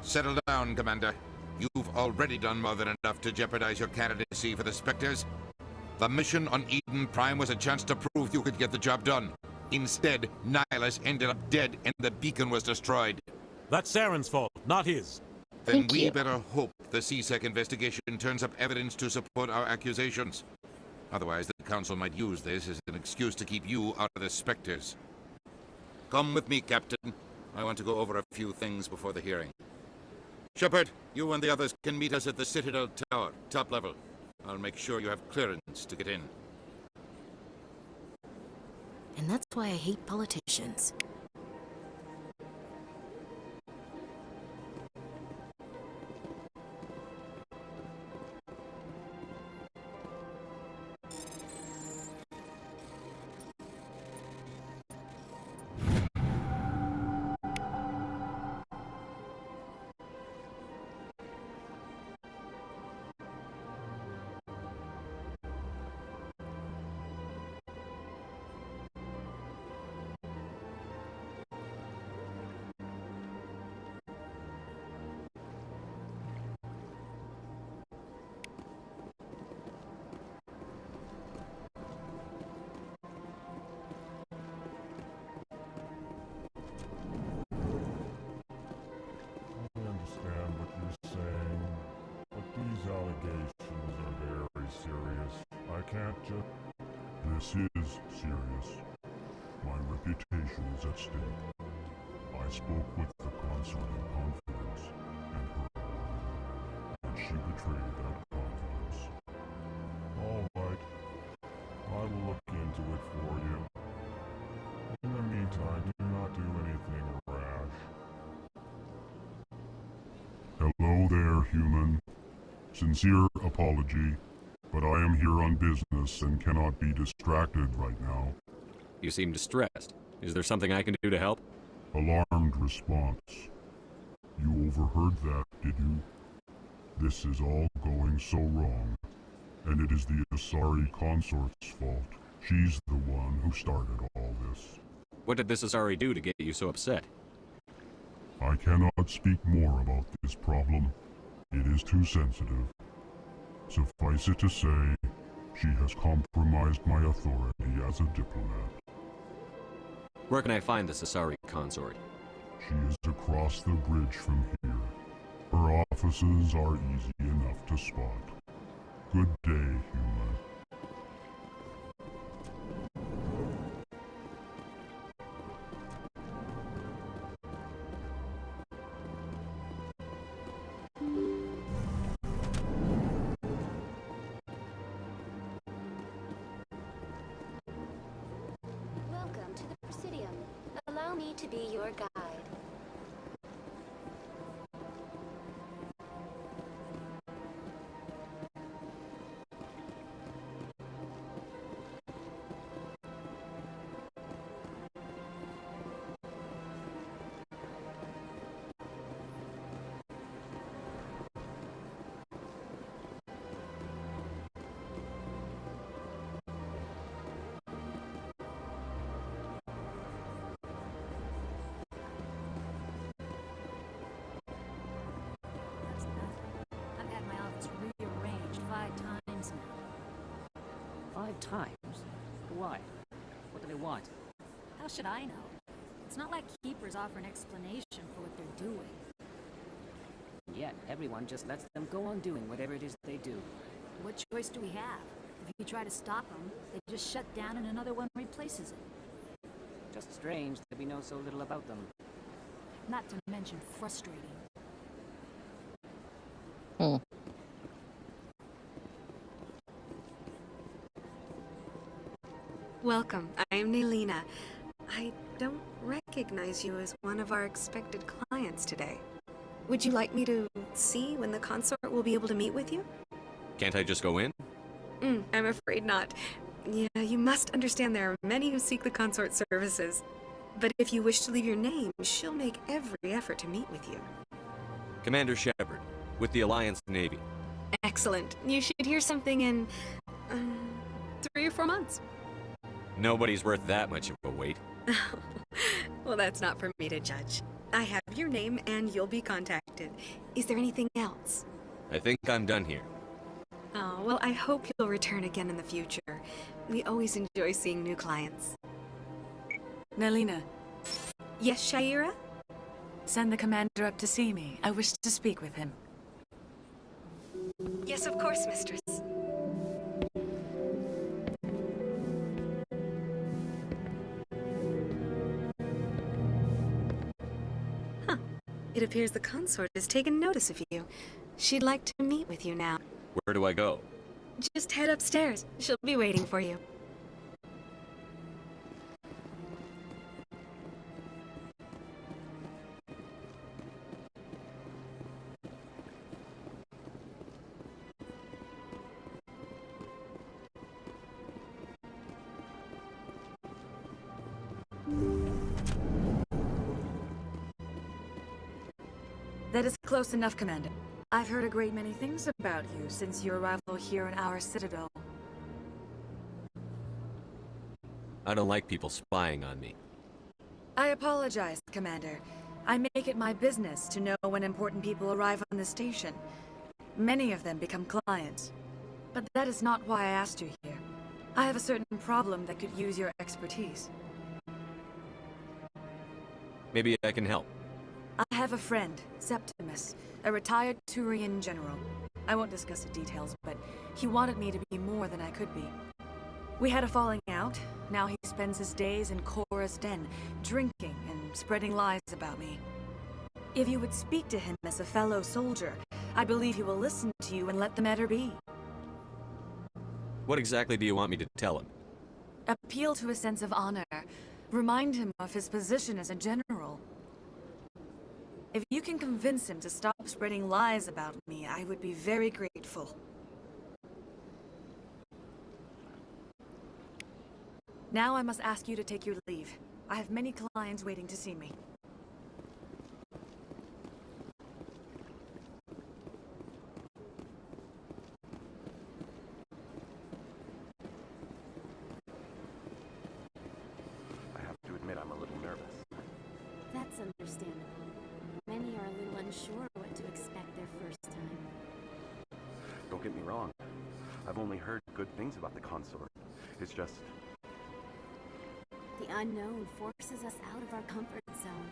Settle down, Commander. You've already done more than enough to jeopardize your candidacy for the Spectres. The mission on Eden Prime was a chance to prove you could get the job done. Instead, Nihilus ended up dead and the beacon was destroyed. That's Saren's fault, not his. Then we better hope the CSEC investigation turns up evidence to support our accusations. Otherwise, the Council might use this as an excuse to keep you out of the Spectres. Come with me, Captain. I want to go over a few things before the hearing. Shepard, you and the others can meet us at the Citadel Tower, top level. I'll make sure you have clearance to get in. And that's why I hate politicians. This is serious. My reputation is at stake. I spoke with the consort in confidence, and she betrayed that confidence. All right. I will look into it for you. In the meantime, do not do anything rash. Hello there, human. Sincere apology. But I am here on business and cannot be distracted right now. You seem distressed. Is there something I can do to help? Alarmed response. You overheard that, did you? This is all going so wrong. And it is the Asari consort's fault. She's the one who started all this. What did this Asari do to get you so upset? I cannot speak more about this problem. It is too sensitive. Suffice it to say, she has compromised my authority as a diplomat. Where can I find this Asari consort? She is across the bridge from here. Her offices are easy enough to spot. Good day, human. To be your guide. Rearranged 5 times now. 5 times? Why? What do they want? How should I know? It's not like Keepers offer an explanation for what they're doing. Yet, everyone just lets them go on doing whatever it is they do. What choice do we have? If you try to stop them, they just shut down and another one replaces it. Just strange that we know so little about them. Not to mention frustrating. Welcome. I am Nelina. I don't recognize you as one of our expected clients today. Would you like me to see when the consort will be able to meet with you? Can't I just go in? I'm afraid not. Yeah, you must understand there are many who seek the consort services. But if you wish to leave your name, she'll make every effort to meet with you. Commander Shepard, with the Alliance Navy. Excellent. You should hear something in 3 or 4 months. Nobody's worth that much of a wait. Well, that's not for me to judge. I have your name and you'll be contacted. Is there anything else? I think I'm done here. Oh, well, I hope you'll return again in the future. We always enjoy seeing new clients. Nelina. Yes, Shaira? Send the commander up to see me. I wish to speak with him. Yes, of course, mistress. It appears the consort has taken notice of you. She'd like to meet with you now. Where do I go? Just head upstairs. She'll be waiting for you. That is close enough, Commander. I've heard a great many things about you since your arrival here in our citadel. I don't like people spying on me. I apologize, Commander. I make it my business to know when important people arrive on the station. Many of them become clients. But that is not why I asked you here. I have a certain problem that could use your expertise. Maybe I can help. I have a friend, Septimus, a retired Turian general. I won't discuss the details, but he wanted me to be more than I could be. We had a falling out. Now he spends his days in Korra's den, drinking and spreading lies about me. If you would speak to him as a fellow soldier, I believe he will listen to you and let the matter be. What exactly do you want me to tell him? Appeal to his sense of honor. Remind him of his position as a general. If you can convince him to stop spreading lies about me, I would be very grateful. Now I must ask you to take your leave. I have many clients waiting to see me. I have to admit I'm a little nervous. That's understandable. Many are a little unsure what to expect their first time. Don't get me wrong. I've only heard good things about the consort. It's just... The unknown forces us out of our comfort zone.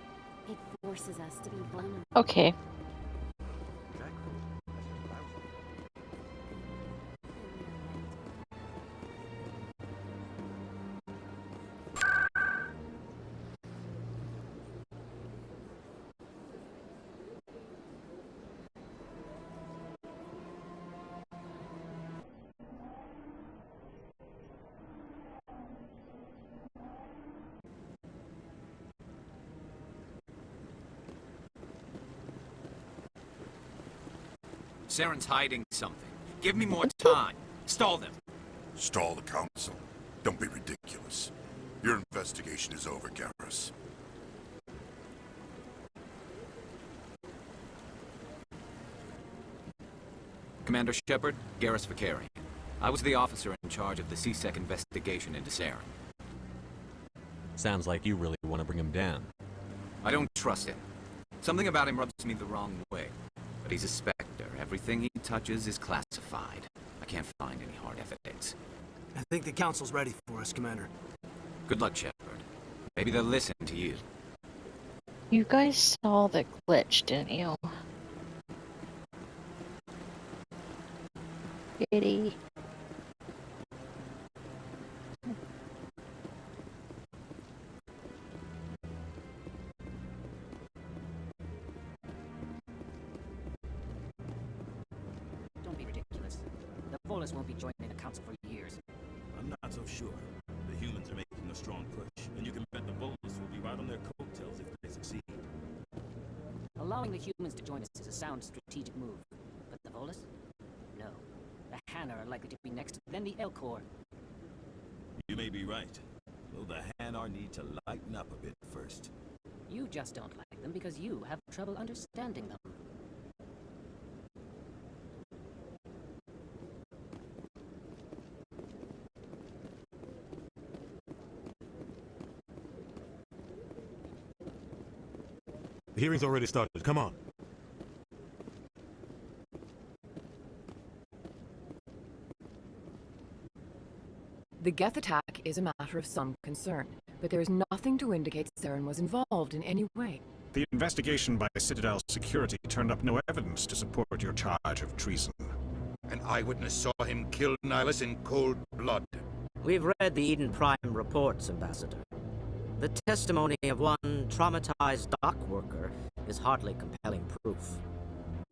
It forces us to be vulnerable. Okay. Saren's hiding something. Give me more time. Stall them. Stall the council? Don't be ridiculous. Your investigation is over, Garrus. Commander Shepard, Garrus Vakarian. I was the officer in charge of the C-Sec investigation into Saren. Sounds like you really want to bring him down. I don't trust him. Something about him rubs me the wrong way. But he's a Spectre. Everything he touches is classified. I can't find any hard evidence. I think the council's ready for us, Commander. Good luck, Shepard. Maybe they'll listen to you. You guys saw the glitch, didn't you? Kitty. Don't be ridiculous. The Volus won't be joining the council for years. I'm not so sure. The humans are making a strong push, and you can bet the Volus will be right on their coattails if they succeed. Allowing the humans to join us is a sound strategic move. But the Volus? No. The Hanna are likely to be next, then the Elcor. You may be right. Though the Hanar need to lighten up a bit first. You just don't like them because you have trouble understanding them. The hearing's already started. Come on. The Geth attack is a matter of some concern, but there is nothing to indicate Saren was involved in any way. The investigation by Citadel Security turned up no evidence to support your charge of treason. An eyewitness saw him kill Nihilus in cold blood. We've read the Eden Prime reports, Ambassador. The testimony of one traumatized dock worker is hardly compelling proof.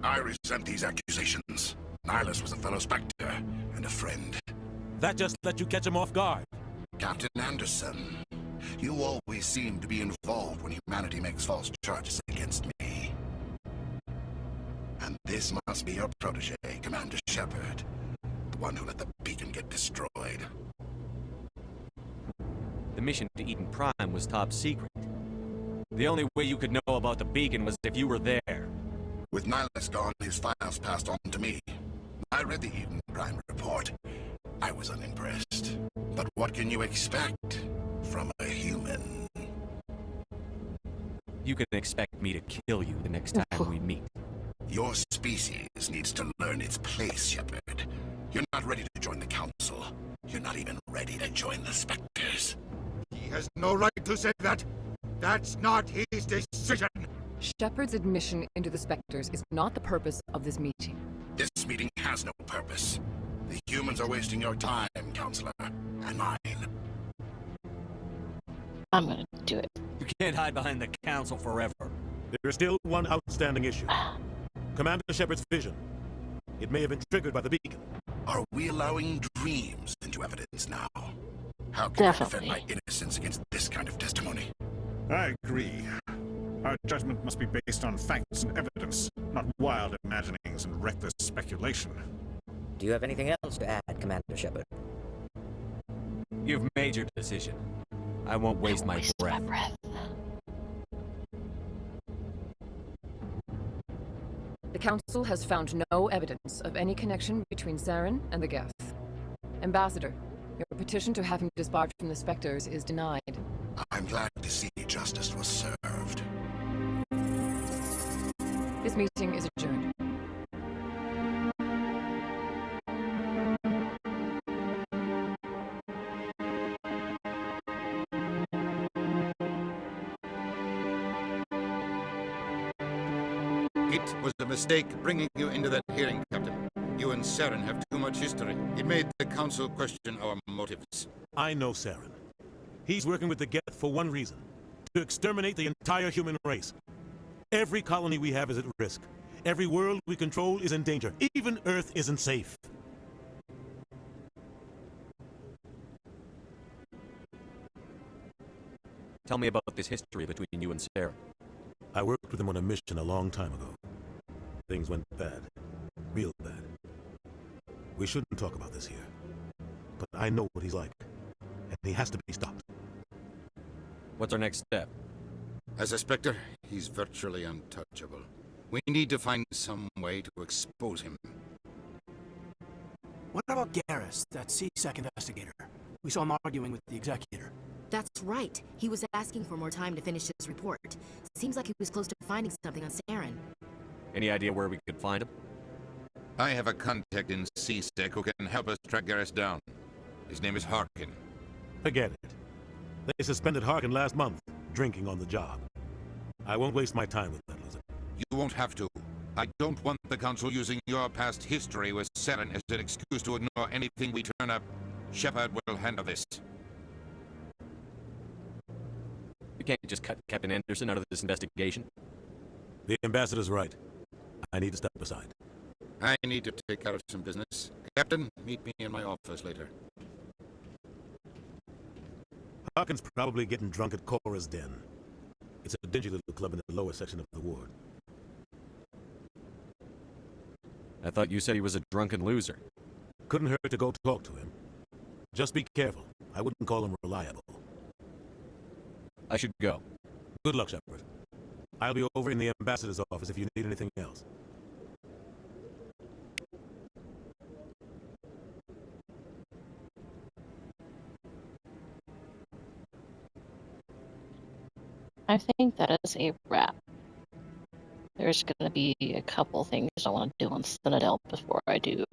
I resent these accusations. Nihilus was a fellow Spectre and a friend. That just let you catch him off guard. Captain Anderson, you always seem to be involved when humanity makes false charges against me. And this must be your protege, Commander Shepard. The one who let the beacon get destroyed. The mission to Eden Prime was top secret. The only way you could know about the beacon was if you were there. With Nihilus gone, his files passed on to me. I read the Eden Prime report. I was unimpressed. But what can you expect from a human? You can expect me to kill you the next time we meet. Your species needs to learn its place, Shepard. You're not ready to join the Council. You're not even ready to join the Spectres. He has no right to say that. That's not his decision. Shepard's admission into the Spectres is not the purpose of this meeting. This meeting has no purpose. The humans are wasting your time, Counselor, and mine. I'm gonna do it. You can't hide behind the Council forever. There is still one outstanding issue. Commander Shepard's vision. It may have been triggered by the beacon. Are we allowing dreams into evidence now? How can I defend my innocence against this kind of testimony? I agree. Our judgment must be based on facts and evidence, not wild imaginings and reckless speculation. Do you have anything else to add, Commander Shepard? You've made your decision. I won't waste my breath. The Council has found no evidence of any connection between Saren and the Geth. Ambassador, your petition to have him disbarred from the Spectres is denied. I'm glad to see justice was served. This meeting is adjourned. It was a mistake bringing you into that hearing, Captain. You and Saren have too much history. It made the Council question our motives. I know Saren. He's working with the Geth for one reason. To exterminate the entire human race. Every colony we have is at risk. Every world we control is in danger. Even Earth isn't safe. Tell me about this history between you and Saren. I worked with him on a mission a long time ago. Things went bad. Real bad. We shouldn't talk about this here. But I know what he's like. And he has to be stopped. What's our next step? As a Spectre, he's virtually untouchable. We need to find some way to expose him. What about Garrus, that CSEC investigator? We saw him arguing with the Executor. That's right. He was asking for more time to finish his report. Seems like he was close to finding something on Saren. Any idea where we could find him? I have a contact in CSEC who can help us track Garrus down. His name is Harkin. Forget it. They suspended Harkin last month, drinking on the job. I won't waste my time with that loser. You won't have to. I don't want the Council using your past history with Saren as an excuse to ignore anything we turn up. Shepard will handle this. You can't just cut Captain Anderson out of this investigation. The Ambassador's right. I need to step aside. I need to take care of some business. Captain, meet me in my office later. Harkin's probably getting drunk at Cora's Den. It's a dingy little club in the lower section of the ward. I thought you said he was a drunken loser. Couldn't hurt to go talk to him. Just be careful. I wouldn't call him reliable. I should go. Good luck, Shepard. I'll be over in the Ambassador's office if you need anything else. I think that is a wrap. There's going to be a couple things I want to do on Citadel before I do